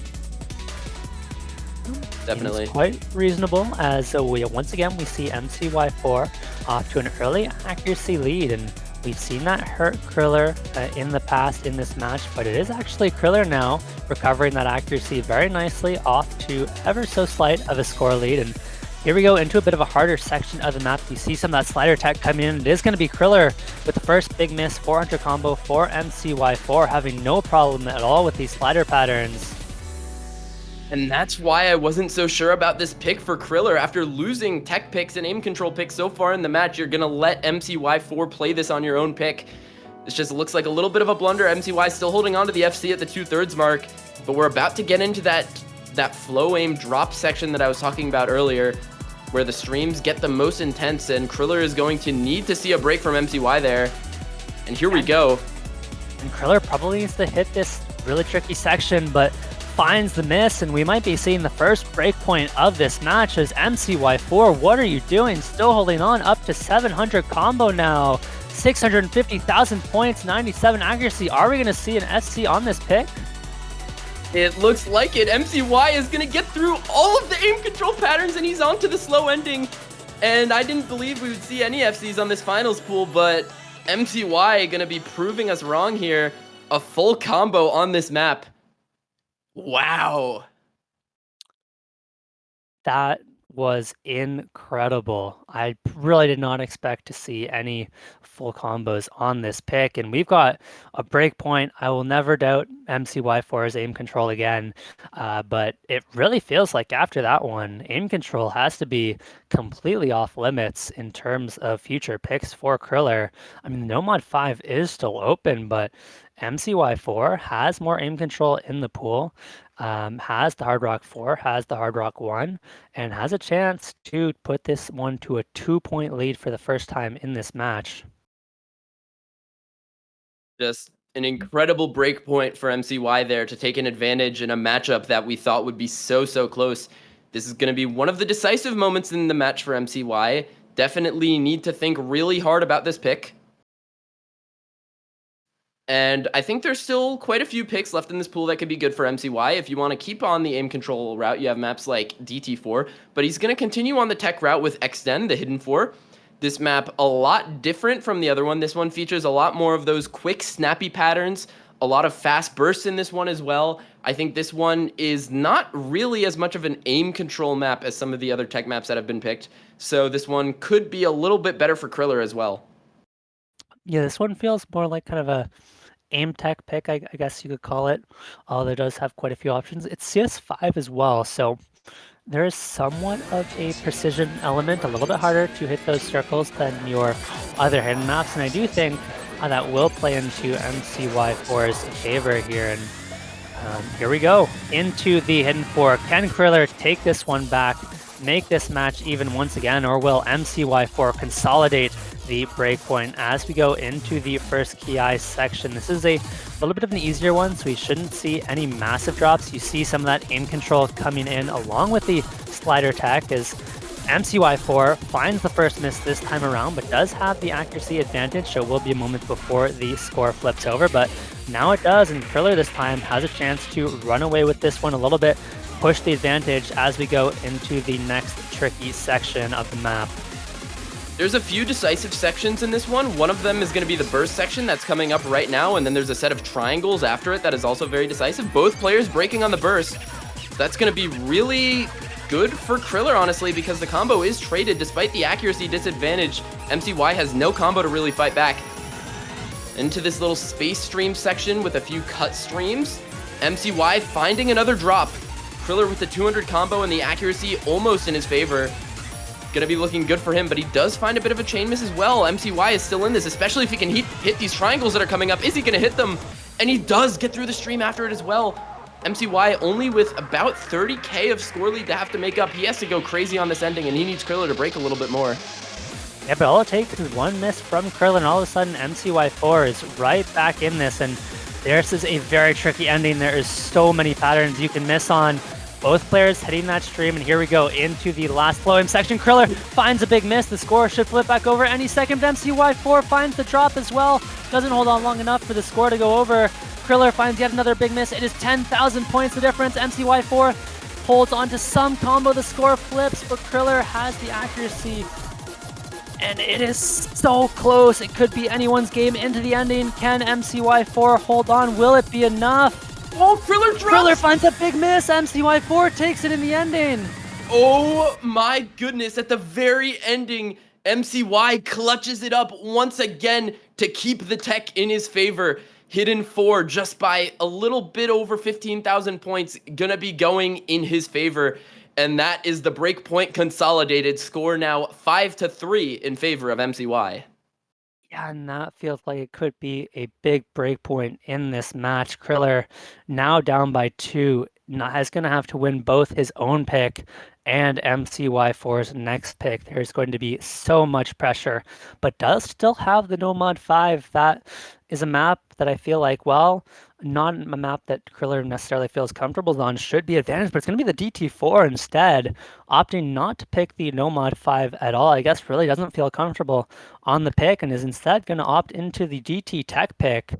Definitely. It's quite reasonable, as once again we see mcy4 off to an early accuracy lead, and we've seen that hurt Kriller in the past in this match, but it is actually Kriller now recovering that accuracy very nicely off to ever so slight of a score lead. And here we go into a bit of a harder section of the map. You see some of that slider tech coming in. It is going to be Kriller with the first big miss, 400 combo for mcy4, having no problem at all with these slider patterns. And that's why I wasn't so sure about this pick for Kriller. After losing tech picks and aim control picks so far in the match, you're going to let mcy4 play this on your own pick. This just looks like a little bit of a blunder. MCY still holding on to the FC at the 2/3 mark, but we're about to get into that flow aim drop section that I was talking about earlier, where the streams get the most intense, and Kriller is going to need to see a break from MCY there. And here we go. And Kriller probably needs to hit this really tricky section, but finds the miss, and we might be seeing the first breakpoint of this match as mcy4, what are you doing? Still holding on up to 700 combo now, 650,000 points, 97 accuracy. Are we going to see an SC on this pick? It looks like it. MCY is going to get through all of the aim control patterns, and he's on to the slow ending. And I didn't believe we would see any FCs on this finals pool, but MCY going to be proving us wrong here. A full combo on this map. Wow. That was incredible. I really did not expect to see any full combos on this pick, and we've got a breakpoint. I will never doubt mcy4's aim control again, but it really feels like after that one, aim control has to be completely off limits in terms of future picks for Kriller. I mean, Nomod 5 is still open, but mcy4 has more aim control in the pool, has the Hard Rock 4, has the Hard Rock 1, and has a chance to put this one to a 2-point lead for the first time in this match. Just an incredible break point for MCY there to take an advantage in a matchup that we thought would be so close. This is going to be one of the decisive moments in the match for MCY. Definitely need to think really hard about this pick. And I think there's still quite a few picks left in this pool that could be good for MCY. If you want to keep on the aim control route, you have maps like DT4, but he's going to continue on the tech route with Extend, the Hidden 4. This map, a lot different from the other one. This one features a lot more of those quick, snappy patterns, a lot of fast bursts in this one as well. I think this one is not really as much of an aim control map as some of the other tech maps that have been picked. So this one could be a little bit better for Criller as well. Yeah, this one feels more like kind of a aim tech pick, I guess you could call it, although it does have quite a few options. It's CS5 as well, so there is somewhat of a precision element, a little bit harder to hit those circles than your other hidden maps, and I do think that will play into mcy4's favor here. And here we go, into the Hidden 4. Can Criller take this one back, make this match even once again, or will mcy4 consolidate the breakpoint as we go into the first KI section? This is a little bit of an easier one, so we shouldn't see any massive drops. You see some of that aim control coming in along with the slider tech as mcy4 finds the first miss this time around, but does have the accuracy advantage, so it will be a moment before the score flips over, but now it does, and Criller this time has a chance to run away with this one a little bit, push the advantage as we go into the next tricky section of the map. There's a few decisive sections in this one. One of them is going to be the burst section that's coming up right now, and then there's a set of triangles after it that is also very decisive. Both players breaking on the burst. That's going to be really good for Criller, honestly, because the combo is traded despite the accuracy disadvantage. MCY has no combo to really fight back. Into this little space stream section with a few cut streams. MCY finding another drop. Criller with the 200 combo and the accuracy almost in his favor. Gonna be looking good for him, but he does find a bit of a chain miss as well. MCY is still in this, especially if he can hit these triangles that are coming up. Is he gonna hit them? And he does get through the stream after it as well. MCY only with about 30k of score lead to have to make up. He has to go crazy on this ending, and he needs Criller to break a little bit more. Yeah, but all it takes is one miss from Criller, and all of a sudden mcy4 is right back in this, and this is a very tricky ending. There is so many patterns you can miss on. Both players hitting that stream, and here we go into the last flow in section. Criller finds a big miss. The score should flip back over any second, but mcy4 finds the drop as well. Doesn't hold on long enough for the score to go over. Criller finds yet another big miss. It is 10,000 points the difference. mcy4 holds on to some combo. The score flips, but Criller has the accuracy. And it is so close. It could be anyone's game into the ending. Can mcy4 hold on? Will it be enough? Oh, Criller drops! Criller finds a big miss. mcy4 takes it in the ending. Oh my goodness, at the very ending, MCY clutches it up once again to keep the tech in his favor. Hidden 4 just by a little bit over 15,000 points, gonna be going in his favor. And that is the breakpoint consolidated score now 5-3 in favor of MCY. Yeah, and that feels like it could be a big breakpoint in this match. Criller now down by 2, is going to have to win both his own pick and mcy4's next pick. There's going to be so much pressure, but does still have the Nomod 5. That is a map that I feel like, well, not a map that Criller necessarily feels comfortable on, should be advantage, but it's going to be the DT4 instead, opting not to pick the Nomod 5 at all. I guess really doesn't feel comfortable on the pick and is instead going to opt into the DT tech pick.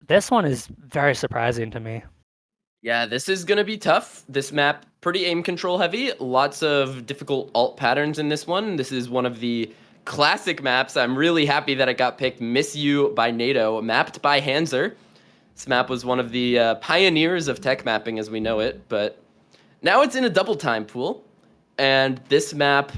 This one is very surprising to me. Yeah, this is going to be tough. This map, pretty aim control heavy. Lots of difficult alt patterns in this one. This is one of the classic maps. I'm really happy that it got picked. Miss You by NATO, mapped by Hanser. This map was one of the pioneers of tech mapping as we know it, but now it's in a double time pool. And this map,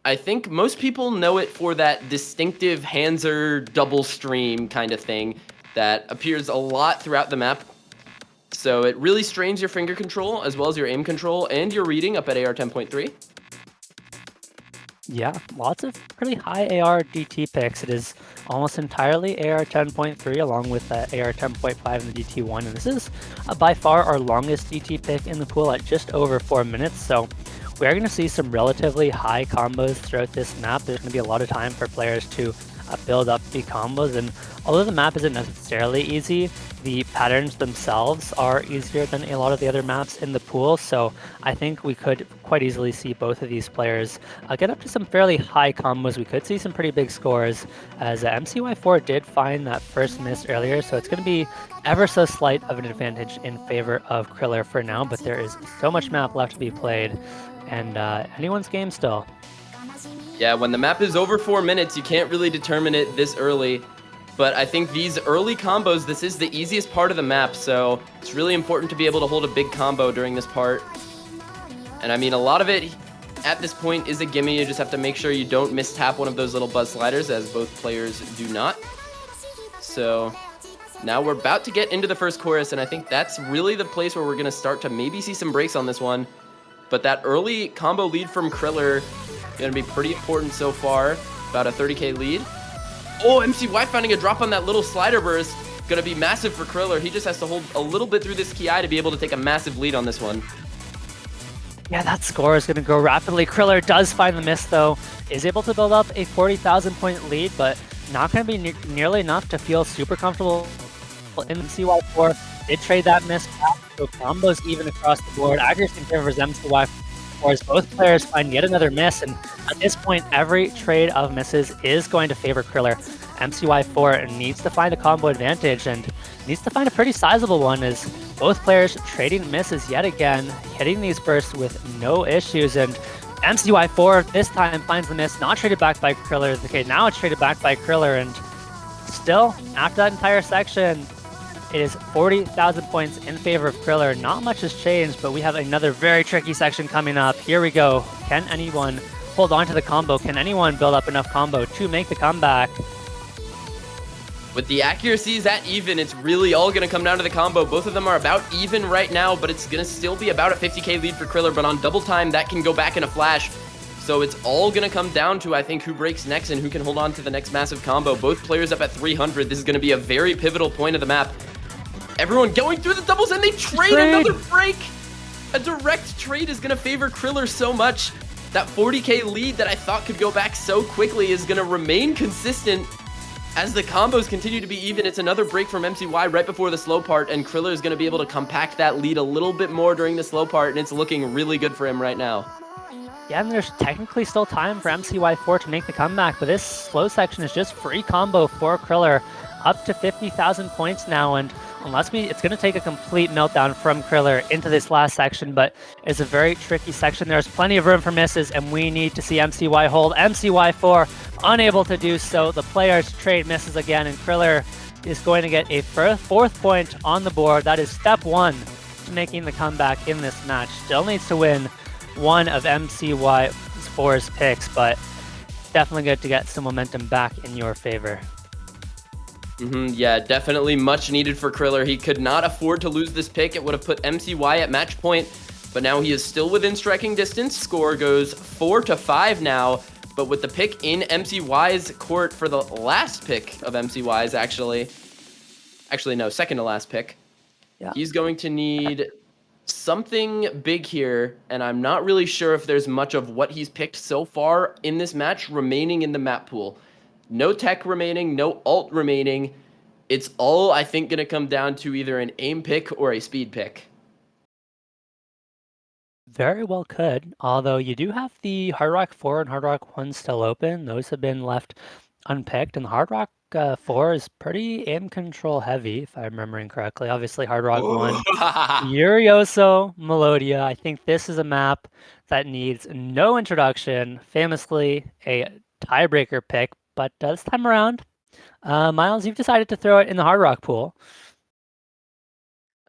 I think most people know it for that distinctive Hanser double stream kind of thing that appears a lot throughout the map. So it really strains your finger control as well as your aim control and your reading up at AR 10.3. Yeah, lots of pretty high AR DT picks. It is almost entirely AR 10.3 along with AR 10.5 and the DT1. And this is by far our longest DT pick in the pool at just over 4 minutes. So we are going to see some relatively high combos throughout this map. There's going to be a lot of time for players to build up the combos. And although the map isn't necessarily easy, the patterns themselves are easier than a lot of the other maps in the pool. So I think we could quite easily see both of these players get up to some fairly high combos. We could see some pretty big scores, as mcy4 did find that first miss earlier. So it's going to be ever so slight of an advantage in favor of Criller for now, but there is so much map left to be played, and anyone's game still. Yeah, when the map is over 4 minutes, you can't really determine it this early. But I think these early combos, this is the easiest part of the map, so it's really important to be able to hold a big combo during this part. And I mean, a lot of it at this point is a gimme. You just have to make sure you don't mistap one of those little buzz sliders, as both players do not. So now we're about to get into the first chorus, and I think that's really the place where we're going to start to maybe see some breaks on this one. But that early combo lead from Criller going to be pretty important so far. About a 30k lead. Oh, mcy finding a drop on that little slider burst. Going to be massive for Criller. He just has to hold a little bit through this ki to be able to take a massive lead on this one. Yeah, that score is going to go rapidly. Criller does find the miss, though. Is able to build up a 40,000 point lead, but not going to be nearly enough to feel super comfortable. In mcy4 did trade that miss back, so combos even across the board. Accuracy in favor of mcy4 as both players find yet another miss, and at this point, every trade of misses is going to favor Criller. mcy4 needs to find a combo advantage, and needs to find a pretty sizable one, as both players trading misses yet again, hitting these bursts with no issues, and mcy4 this time finds the miss, not traded back by Criller. Okay, now it's traded back by Criller, and still, after that entire section, it is 40,000 points in favor of Criller. Not much has changed, but we have another very tricky section coming up. Here we go. Can anyone hold on to the combo? Can anyone build up enough combo to make the comeback? With the accuracies at even, it's really all going to come down to the combo. Both of them are about even right now, but it's going to still be about a 50k lead for Criller, but on double time, that can go back in a flash. So it's all going to come down to, I think, who breaks next and who can hold on to the next massive combo. Both players up at 300. This is going to be a very pivotal point of the map. Everyone going through the doubles, and they trade another break. A direct trade is going to favor Criller so much. That 40k lead that I thought could go back so quickly is going to remain consistent as the combos continue to be even. It's another break from mcy right before the slow part, and Criller is going to be able to compact that lead a little bit more during the slow part, and it's looking really good for him right now. Yeah, and there's technically still time for mcy4 to make the comeback, but this slow section is just free combo for Criller. Up to 50,000 points now, and it's going to take a complete meltdown from Criller into this last section, but it's a very tricky section. There's plenty of room for misses, and we need to see mcy hold. mcy4 unable to do so. The players trade misses again, and Criller is going to get a fourth point on the board. That is step one to making the comeback in this match. Still needs to win one of mcy4's picks, but definitely good to get some momentum back in your favor. Yeah, definitely much needed for Criller. He could not afford to lose this pick. It would have put mcy at match point, but now he is still within striking distance. Score goes 4-5 now, but with the pick in mcy's court for the last pick of mcy's, actually no, second to last pick. Yeah. He's going to need something big here, and I'm not really sure if there's much of what he's picked so far in this match remaining in the map pool. No tech remaining, no ult remaining. It's all, I think, going to come down to either an aim pick or a speed pick. Very well could, although you do have the Hard Rock 4 and Hard Rock 1 still open. Those have been left unpicked, and the Hard Rock 4 is pretty aim control heavy, if I'm remembering correctly. Obviously, Hard Rock 1, Furioso Melodia. I think this is a map that needs no introduction. Famously, a tiebreaker pick. But this time around, Miles, you've decided to throw it in the Hard Rock pool.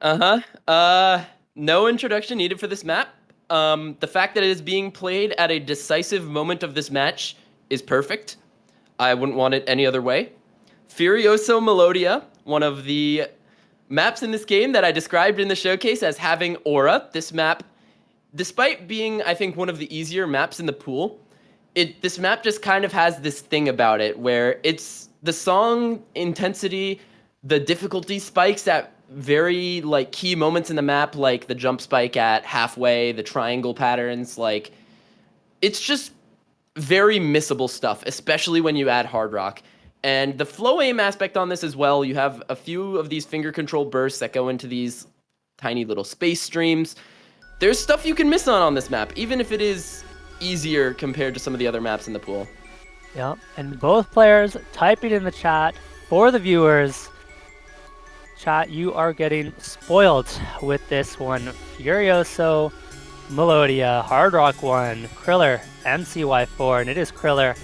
No introduction needed for this map. The fact that it is being played at a decisive moment of this match is perfect. I wouldn't want it any other way. Furioso Melodia, one of the maps in this game that I described in the showcase as having aura. This map, despite being, I think, one of the easier maps in the pool, this map just kind of has this thing about it where it's the song intensity, the difficulty spikes at very key moments in the map, like the jump spike at halfway, the triangle patterns, it's just very missable stuff, especially when you add Hard Rock. And the flow aim aspect on this as well, you have a few of these finger control bursts that go into these tiny little space streams. There's stuff you can miss on this map, even if it is easier compared to some of the other maps in the pool. Yep, and both players typing in the chat for the viewers. Chat, you are getting spoiled with this one. Furioso, Melodia, Hard Rock 1, Criller, mcy4, and it is Criller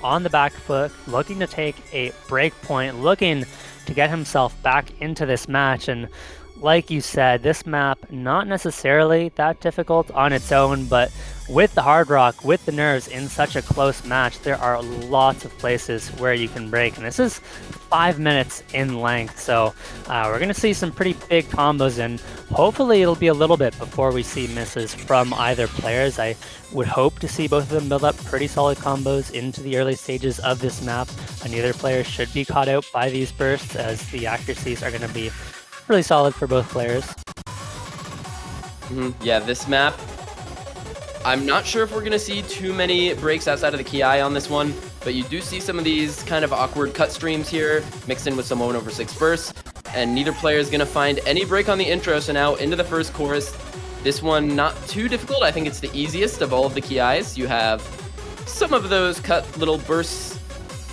on the back foot, looking to take a break point, looking to get himself back into this match. And like you said, this map not necessarily that difficult on its own, but with the Hard Rock, with the nerves in such a close match, there are lots of places where you can break. And this is 5 minutes in length, so we're going to see some pretty big combos, and hopefully it'll be a little bit before we see misses from either players. I would hope to see both of them build up pretty solid combos into the early stages of this map, and neither player should be caught out by these bursts, as the accuracies are going to be really solid for both players. Yeah, this map, I'm not sure if we're going to see too many breaks outside of the Ki on this one, but you do see some of these kind of awkward cut streams here, mixed in with some 1/6 bursts, and neither player is going to find any break on the intro, so now into the first chorus. This one not too difficult. I think it's the easiest of all of the Ki's. You have some of those cut little bursts,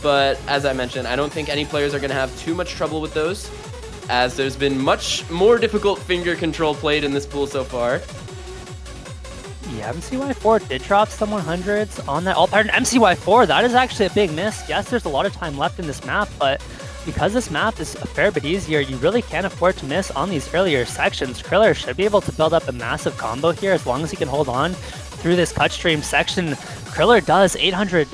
but as I mentioned, I don't think any players are going to have too much trouble with those, as there's been much more difficult finger control played in this pool so far. Yeah, mcy4 did drop some 100s on that alt pattern. mcy4, that is actually a big miss. Yes, there's a lot of time left in this map, but because this map is a fair bit easier, you really can't afford to miss on these earlier sections. Criller should be able to build up a massive combo here as long as he can hold on through this cut stream section. Criller does 800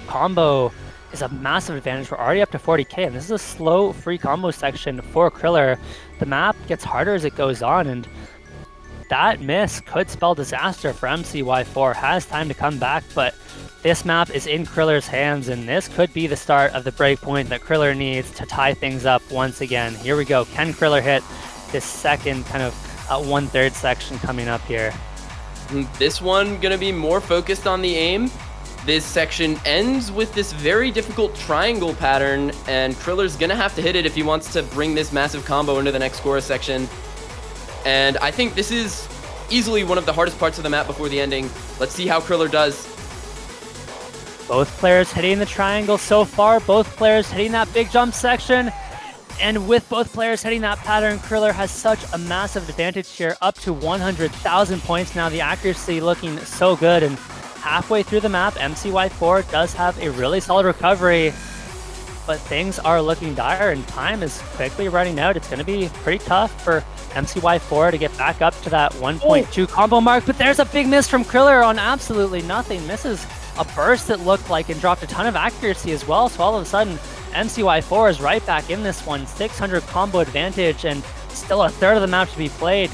combo is a massive advantage. We're already up to 40k, and this is a slow free combo section for Criller. The map gets harder as it goes on, and that miss could spell disaster for mcy4. Has time to come back, but this map is in Kriller's hands, and this could be the start of the break point that Criller needs to tie things up once again. Here we go. Can Criller hit this second kind of 1/3 section coming up here? This one gonna be more focused on the aim. This section ends with this very difficult triangle pattern, and Kriller's gonna have to hit it if he wants to bring this massive combo into the next chorus section. And I think this is easily one of the hardest parts of the map before the ending. Let's see how Criller does. Both players hitting the triangle so far, both players hitting that big jump section. And with both players hitting that pattern, Criller has such a massive advantage here, up to 100,000 points now. The accuracy looking so good, and halfway through the map, mcy4 does have a really solid recovery, but things are looking dire and time is quickly running out. It's going to be pretty tough for mcy4 to get back up to that 1.2 combo mark, but there's a big miss from Criller on absolutely nothing. Misses a burst that looked like and dropped a ton of accuracy as well, so all of a sudden mcy4 is right back in this one. 600 combo advantage and still a third of the map to be played.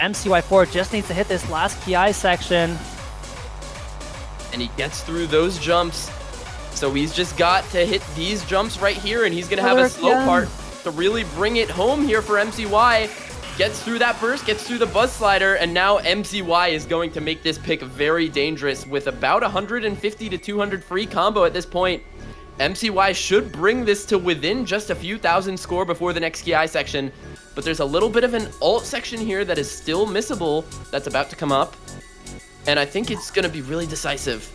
mcy4 just needs to hit this last Ki section, and he gets through those jumps. So he's just got to hit these jumps right here, and he's going to have a slow part to really bring it home here for MCY. Gets through that burst, gets through the buzz slider, and now MCY is going to make this pick very dangerous with about 150 to 200 free combo at this point. MCY should bring this to within just a few thousand score before the next Ki section, but there's a little bit of an alt section here that is still missable that's about to come up, and I think it's going to be really decisive.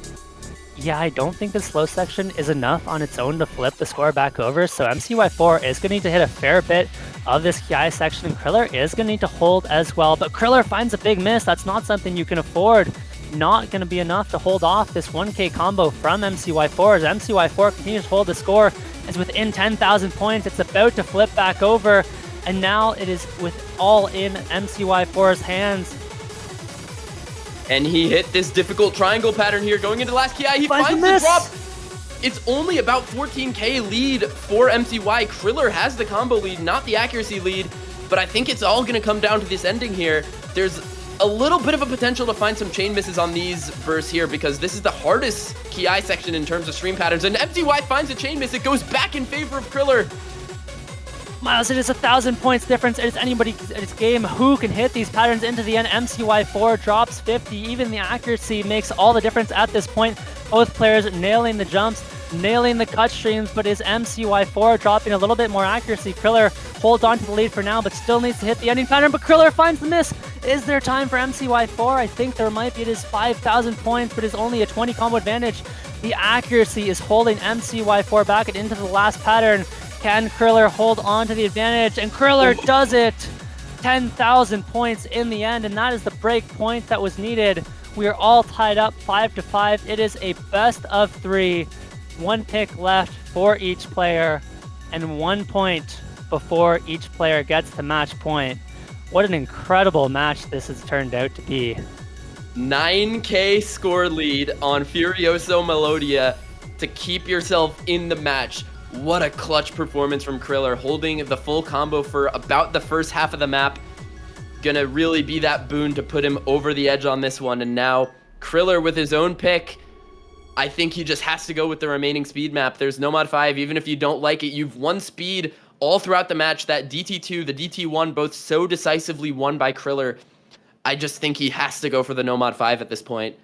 Yeah, I don't think the slow section is enough on its own to flip the score back over, so mcy4 is going to need to hit a fair bit of this Ki section, and Criller is going to need to hold as well, but Criller finds a big miss. That's not something you can afford. Not going to be enough to hold off this 1k combo from mcy4, as mcy4 continues to hold the score. It's within 10,000 points. It's about to flip back over, and now it is with all in mcy4's hands. And he hit this difficult triangle pattern here going into the last Ki. He finds the drop. It's only about 14k lead for MCY. Criller has the combo lead, not the accuracy lead, but I think it's all going to come down to this ending here. There's a little bit of a potential to find some chain misses on these bursts here, because this is the hardest Ki section in terms of stream patterns, and MCY finds a chain miss. It goes back in favor of Criller. Miles, it is 1,000 points difference. It is anybody's game who can hit these patterns into the end. mcy4 drops 50. Even the accuracy makes all the difference at this point. Both players nailing the jumps. nailing the cut streams, but is mcy4 dropping a little bit more accuracy? Criller holds on to the lead for now, but still needs to hit the ending pattern, but Criller finds the miss. Is there time for mcy4? I think there might be. It is 5,000 points, but is only a 20 combo advantage. The accuracy is holding mcy4 back and into the last pattern. Can Criller hold on to the advantage? And Criller does it! 10,000 points in the end, and that is the break point that was needed. We are all tied up 5-5. It is a best of 3. 1 pick left for each player, and 1 point before each player gets to match point. What an incredible match this has turned out to be. 9K score lead on Furioso Melodia to keep yourself in the match. What a clutch performance from Criller, holding the full combo for about the first half of the map. Gonna really be that boon to put him over the edge on this one. And now Criller with his own pick. I think he just has to go with the remaining speed map. There's Nomod 5. Even if you don't like it, you've won speed all throughout the match. That DT2, the DT1, both so decisively won by Criller. I just think he has to go for the Nomod 5 at this point.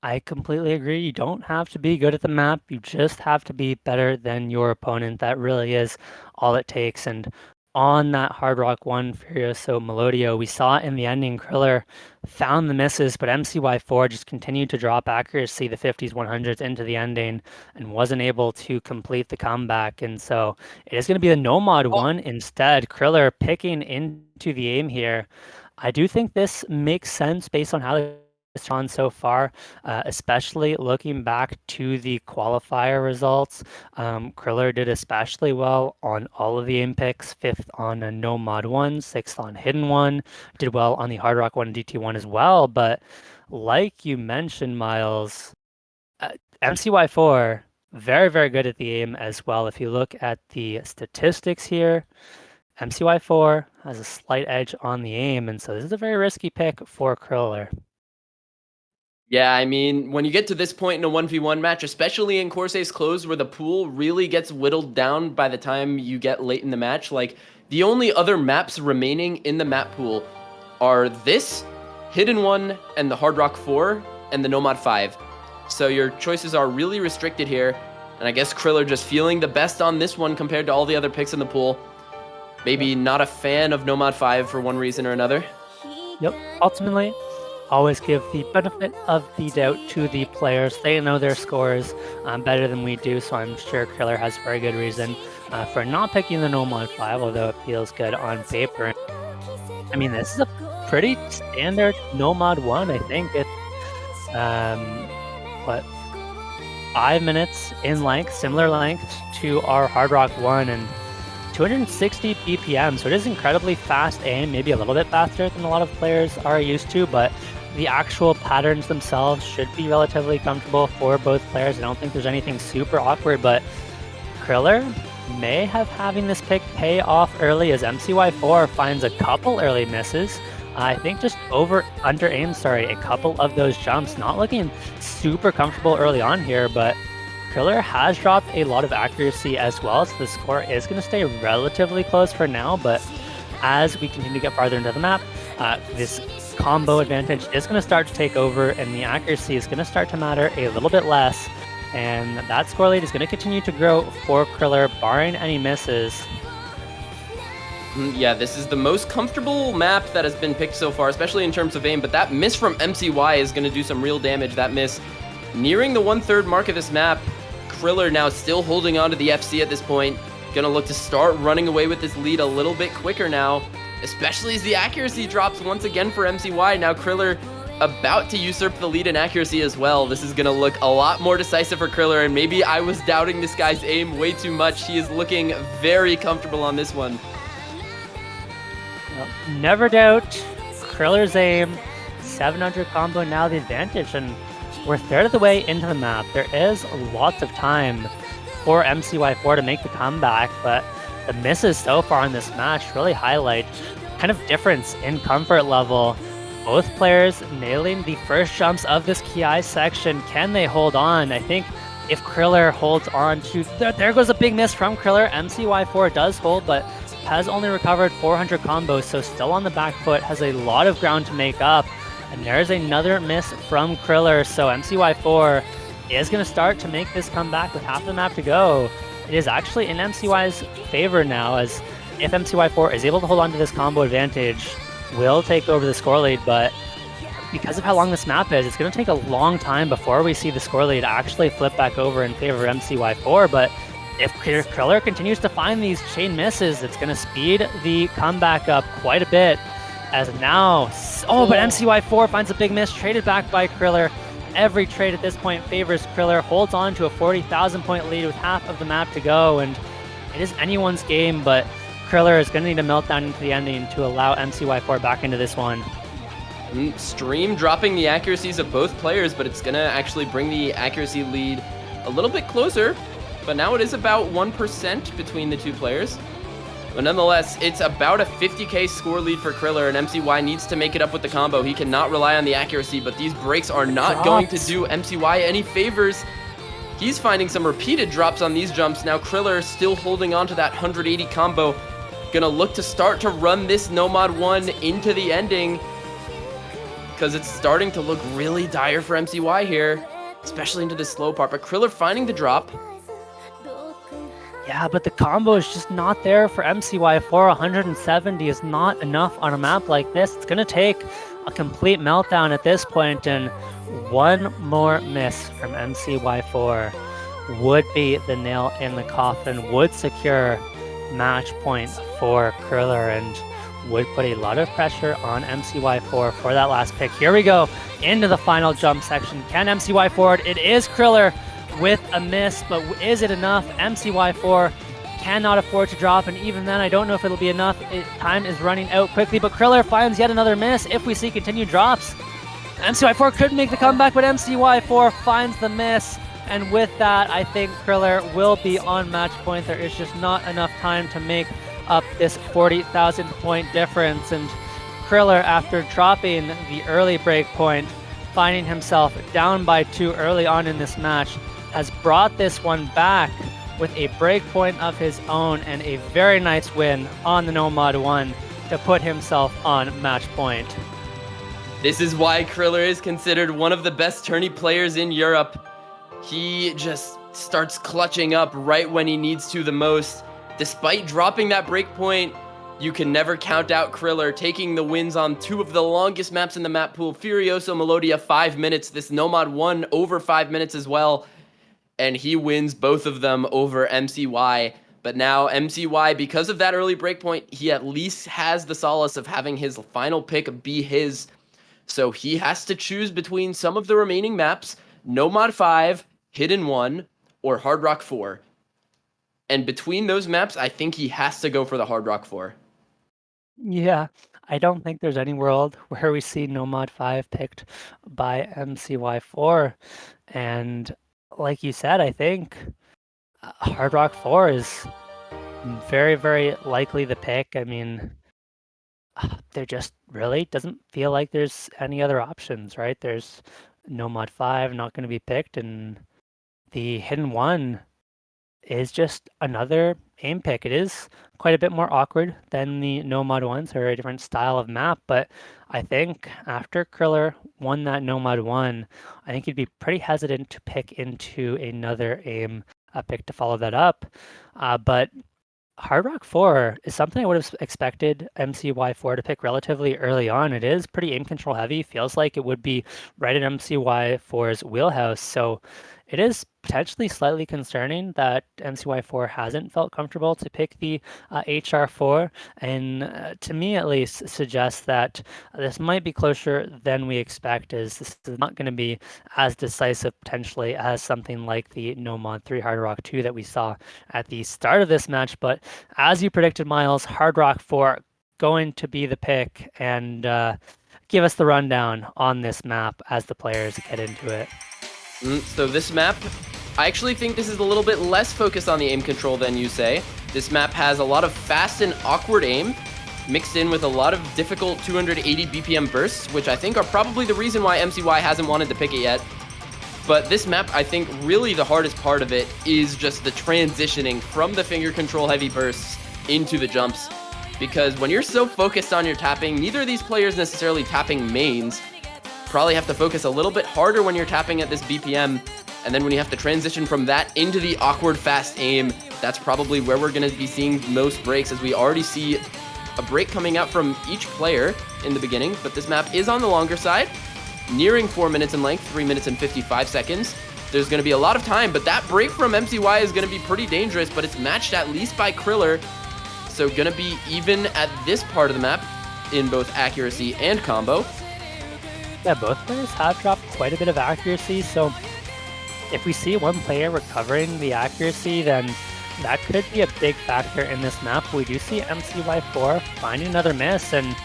I completely agree. You don't have to be good at the map. You just have to be better than your opponent. That really is all it takes. And on that Hard Rock 1 Furioso Melodio, we saw in the ending, Criller found the misses, but mcy4 just continued to drop accuracy, the 50s, 100s into the ending, and wasn't able to complete the comeback. And so it is going to be the Nomod 1 instead. Criller picking into the aim here. I do think this makes sense based on how it's gone so far, especially looking back to the qualifier results. Criller did especially well on all of the aim picks, 5th on a Nomod 1, 6th on Hidden 1, did well on the Hard Rock 1 DT1 as well. But like you mentioned, Miles, mcy4, very, very good at the aim as well. If you look at the statistics here, mcy4 has a slight edge on the aim, and so this is a very risky pick for Criller. Yeah, I mean, when you get to this point in a 1v1 match, especially in Corsace Closed, where the pool really gets whittled down by the time you get late in the match, like, the only other maps remaining in the map pool are this, Hidden 1, and the Hard Rock 4, and the Nomod 5. So your choices are really restricted here, and I guess Criller just feeling the best on this one compared to all the other picks in the pool. Maybe not a fan of Nomod 5 for one reason or another. Yep, ultimately, always give the benefit of the doubt to the players. They know their scores better than we do, so I'm sure Criller has very good reason for not picking the Nomod 5, although it feels good on paper. I mean, this is a pretty standard Nomod 1, I think. It's, 5 minutes in length, similar length to our Hard Rock 1, and 260 BPM, so it is incredibly fast aim, maybe a little bit faster than a lot of players are used to, but the actual patterns themselves should be relatively comfortable for both players. I don't think there's anything super awkward, but Criller may have having this pick pay off early as mcy4 finds a couple early misses. I think just under aim, a couple of those jumps, not looking super comfortable early on here, but Criller has dropped a lot of accuracy as well, so the score is going to stay relatively close for now, but as we continue to get farther into the map, this combo advantage is going to start to take over, and the accuracy is going to start to matter a little bit less, and that score lead is going to continue to grow for Criller, barring any misses. Yeah, this is the most comfortable map that has been picked so far, especially in terms of aim, but that miss from MCY is going to do some real damage. That miss nearing the 1/3 mark of this map. Criller now still holding on to the FC at this point. Gonna look to start running away with this lead a little bit quicker now, especially as the accuracy drops once again for MCY. Now Criller about to usurp the lead in accuracy as well. This is gonna look a lot more decisive for Criller, and maybe I was doubting this guy's aim way too much. He is looking very comfortable on this one. Never doubt Criller's aim. 700 combo now the advantage, and we're a third of the way into the map. There is lots of time for mcy4 to make the comeback, but the misses so far in this match really highlight kind of difference in comfort level. Both players nailing the first jumps of this Ki section. Can they hold on? I think if Criller holds on to... There goes a big miss from Criller. mcy4 does hold, but has only recovered 400 combos, so still on the back foot, has a lot of ground to make up. And there's another miss from Criller, so mcy4 is going to start to make this comeback with half the map to go. It is actually in MCY's favor now, as if mcy4 is able to hold on to this combo advantage, will take over the score lead, but because of how long this map is, it's going to take a long time before we see the score lead actually flip back over in favor of mcy4, but if Criller continues to find these chain misses, it's going to speed the comeback up quite a bit, as now, but mcy4 finds a big miss, traded back by Criller. Every trade at this point favors Criller, holds on to a 40,000 point lead with half of the map to go, and it is anyone's game, but Criller is going to need a meltdown into the ending to allow mcy4 back into this one. Stream dropping the accuracies of both players, but it's going to actually bring the accuracy lead a little bit closer, but now it is about 1% between the two players. But nonetheless, it's about a 50k score lead for Criller, and MCY needs to make it up with the combo. He cannot rely on the accuracy, but these breaks are not going to do MCY any favors. He's finding some repeated drops on these jumps. Now Criller still holding on to that 180 combo. Gonna look to start to run this Nomod 1 into the ending, because it's starting to look really dire for MCY here, especially into the slow part. But Criller finding the drop. Yeah, but the combo is just not there for mcy4. 170 is not enough on a map like this. It's going to take a complete meltdown at this point, and one more miss from mcy4 would be the nail in the coffin, would secure match point for Criller, and would put a lot of pressure on mcy4 for that last pick. Here we go into the final jump section. Can mcy4? It is Criller with a miss, but is it enough? mcy4 cannot afford to drop, and even then I don't know if it'll be enough. Time is running out quickly, but Criller finds yet another miss. If we see continued drops, mcy4 could make the comeback, but mcy4 finds the miss, and with that I think Criller will be on match point. There is just not enough time to make up this 40,000 point difference, and Criller, after dropping the early break point, finding himself down by 2 early on in this match, has brought this one back with a breakpoint of his own and a very nice win on the Nomod 1 to put himself on match point. This is why Criller is considered one of the best tourney players in Europe. He just starts clutching up right when he needs to the most. Despite dropping that breakpoint, you can never count out Criller, taking the wins on 2 of the longest maps in the map pool. Furioso Melodia, 5 minutes. This Nomod 1 over 5 minutes as well. And he wins both of them over MCY. But now MCY, because of that early breakpoint, he at least has the solace of having his final pick be his. So he has to choose between some of the remaining maps, Nomod 5, Hidden 1, or Hard Rock 4. And between those maps, I think he has to go for the Hard Rock 4. Yeah, I don't think there's any world where we see Nomod 5 picked by mcy4. And like you said, I think Hard Rock 4 is very, very likely the pick. I mean, there just really doesn't feel like there's any other options, right? There's Nomod 5 not going to be picked, and the Hidden 1 is just another aim pick. It is quite a bit more awkward than the Nomod ones, or a different style of map, but I think after Criller won that Nomod 1, I think he'd be pretty hesitant to pick into another aim pick to follow that up. But Hard Rock 4 is something I would have expected mcy4 to pick relatively early on. It is pretty aim control heavy, feels like it would be right in mcy4's wheelhouse, so it is potentially slightly concerning that mcy4 hasn't felt comfortable to pick the HR4, and to me at least suggests that this might be closer than we expect, as this is not going to be as decisive potentially as something like the Nomod 3 Hard Rock 2 that we saw at the start of this match. But as you predicted, Miles, Hard Rock 4 going to be the pick, and give us the rundown on this map as the players get into it. So this map, I actually think this is a little bit less focused on the aim control than you say. This map has a lot of fast and awkward aim, mixed in with a lot of difficult 280 BPM bursts, which I think are probably the reason why MCY hasn't wanted to pick it yet. But this map, I think really the hardest part of it is just the transitioning from the finger control heavy bursts into the jumps. Because when you're so focused on your tapping, neither of these players necessarily tapping mains. Probably have to focus a little bit harder when you're tapping at this BPM, And then when you have to transition from that into the awkward fast aim, that's probably where we're going to be seeing most breaks, as we already see a break coming out from each player in the beginning. But this map is on the longer side, nearing 4 minutes in length, 3 minutes and 55 seconds. There's going to be a lot of time, but that break from MCY is going to be pretty dangerous, but it's matched at least by criller. So going to be even at this part of the map in both accuracy and combo. Yeah, both players have dropped quite a bit of accuracy, so if we see one player recovering the accuracy, then that could be a big factor in this map. We do see mcy4 finding another miss, and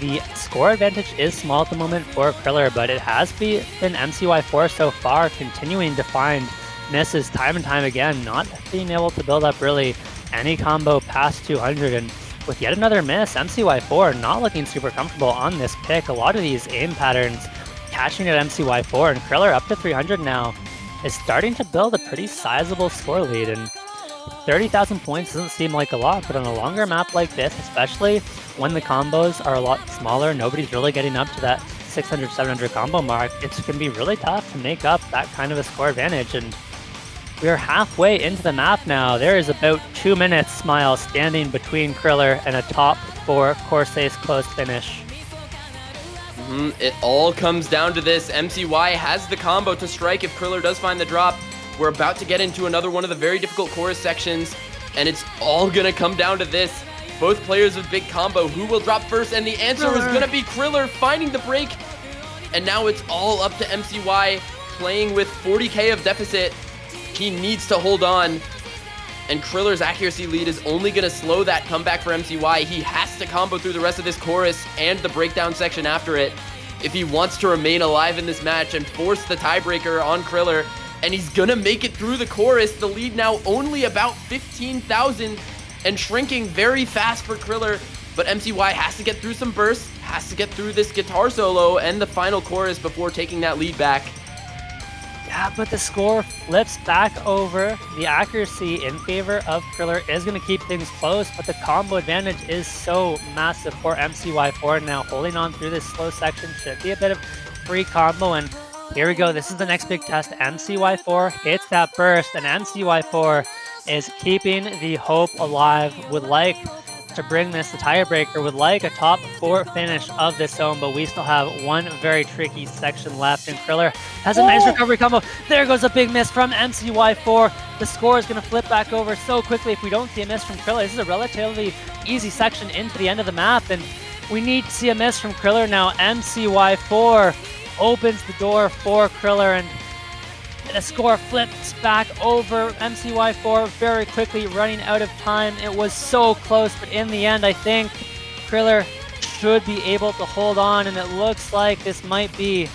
the score advantage is small at the moment for criller, but it has been mcy4 so far continuing to find misses time and time again, not being able to build up really any combo past 200, and with yet another miss, mcy4 not looking super comfortable on this pick. A lot of these aim patterns catching at mcy4, and criller up to 300 now is starting to build a pretty sizable score lead, and 30,000 points doesn't seem like a lot, but on a longer map like this, especially when the combos are a lot smaller, nobody's really getting up to that 600, 700 combo mark, it's going to be really tough to make up that kind of a score advantage. And we're halfway into the map now. There is about 2 minutes, Smile, standing between criller and a top 4 Corsace Closed finish. It all comes down to this. MCY has the combo to strike if criller does find the drop. We're about to get into another one of the very difficult chorus sections, and it's all gonna come down to this. Both players with big combo. Who will drop first? And the answer is gonna be criller finding the break. And now it's all up to MCY playing with 40k of deficit. He needs to hold on, and criller's accuracy lead is only gonna slow that comeback for MCY. He has to combo through the rest of this chorus and the breakdown section after it if he wants to remain alive in this match and force the tiebreaker on criller. And he's gonna make it through the chorus. The lead now only about 15,000 and shrinking very fast for criller. But MCY has to get through some bursts, has to get through this guitar solo and the final chorus before taking that lead back. Yeah, but the score flips back over. The accuracy in favor of criller is going to keep things close, but the combo advantage is so massive for mcy4 now. Holding on through this slow section should be a bit of free combo, and here we go. This is the next big test. mcy4 hits that burst, and mcy4 is keeping the hope alive. Would like to bring this the tiebreaker, would like a top 4 finish of this zone, but we still have one very tricky section left, and criller has a nice recovery combo. There goes a big miss from mcy4. The score is going to flip back over so quickly if we don't see a miss from criller. This is a relatively easy section into the end of the map, and we need to see a miss from criller now. mcy4 opens the door for criller, and the score flips back over. mcy4 very quickly running out of time. It was so close, but in the end, I think criller should be able to hold on, and it looks like this might be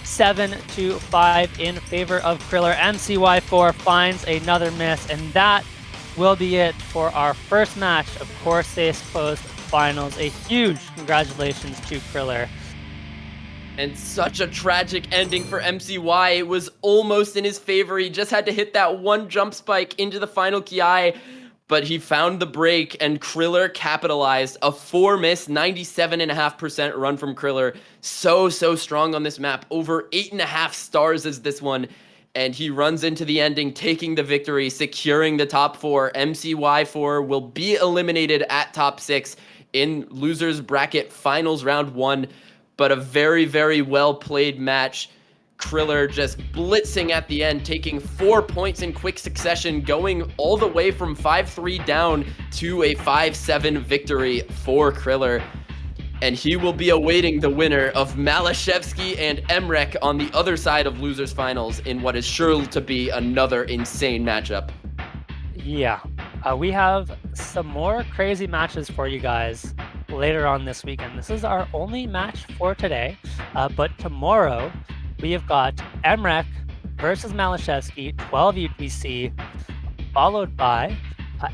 7-5 in favor of criller. mcy4 finds another miss, and that will be it for our first match of Corsace Closed Finals. A huge congratulations to criller. And such a tragic ending for MCY. It was almost in his favor. He just had to hit that one jump spike into the final Ki, but he found the break, and criller capitalized. A 4-miss, 97.5% run from criller. So strong on this map. Over 8.5 stars is this one. And he runs into the ending, taking the victory, securing the top 4. mcy4 will be eliminated at top 6 in losers bracket finals round 1. But a very well played match. Criller just blitzing at the end, taking 4 points in quick succession, going all the way from 5-3 down to a 5-7 victory for criller. And he will be awaiting the winner of Malashevsky and Emrek on the other side of losers finals in what is sure to be another insane matchup. Yeah, we have some more crazy matches for you guys later on this weekend. This is our only match for today, but tomorrow we have got Emrek versus Malashevsky, 12 UTC, followed by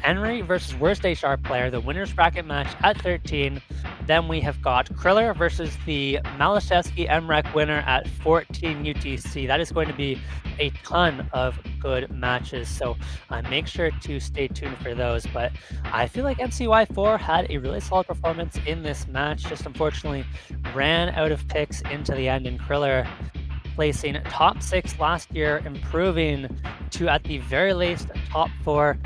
Henry versus Worst HR player, the winner's bracket match at 13. Then we have got Criller versus the Malashevsky Emrek winner at 14 UTC. That is going to be a ton of good matches, so make sure to stay tuned for those. But I feel like mcy4 had a really solid performance in this match, just unfortunately ran out of picks into the end, and Criller placing top 6 last year, improving to at the very least top 4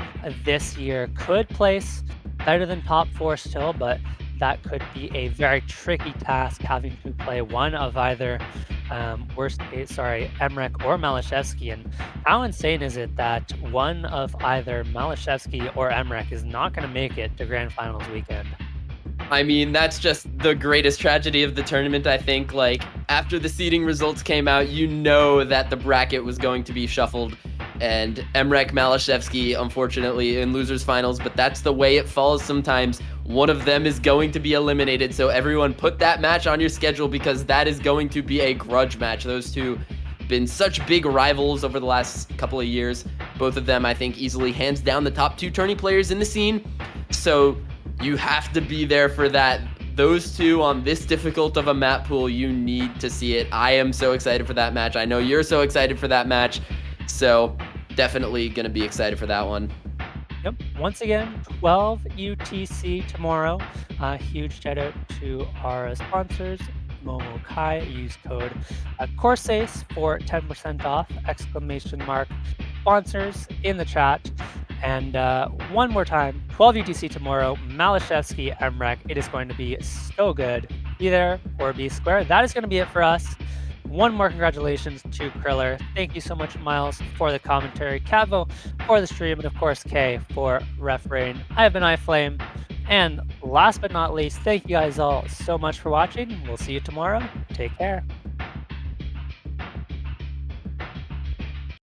this year. Could place better than top 4 still, but that could be a very tricky task, having to play one of either Emmerich or Malashevsky. And how insane is it that one of either Malashevsky or Emmerich is not going to make it to Grand Finals weekend? I mean, that's just the greatest tragedy of the tournament, I think. Like, after the seeding results came out, you know that the bracket was going to be shuffled, and Emmerich, Malashevsky, unfortunately, in losers finals, but that's the way it falls sometimes. One of them is going to be eliminated, so everyone put that match on your schedule, because that is going to be a grudge match. Those two been such big rivals over the last couple of years. Both of them, I think, easily hands down the top 2 tourney players in the scene, so you have to be there for that. Those two on this difficult of a map pool, you need to see it. I am so excited for that match. I know you're so excited for that match. So definitely going to be excited for that one. Yep. Once again, 12 UTC tomorrow. Huge shout out to our sponsors, Momo Kai. Use code Corsace for 10% off! Sponsors in the chat. And one more time, 12 UTC tomorrow, Malashevsky, Emmerich. It is going to be so good. Be there or be square. That is going to be it for us. One more congratulations to Criller. Thank you so much, Miles, for the commentary, Cavo for the stream, and of course, Kay for refereeing. I have been iFlame. And last but not least, thank you guys all so much for watching. We'll see you tomorrow. Take care.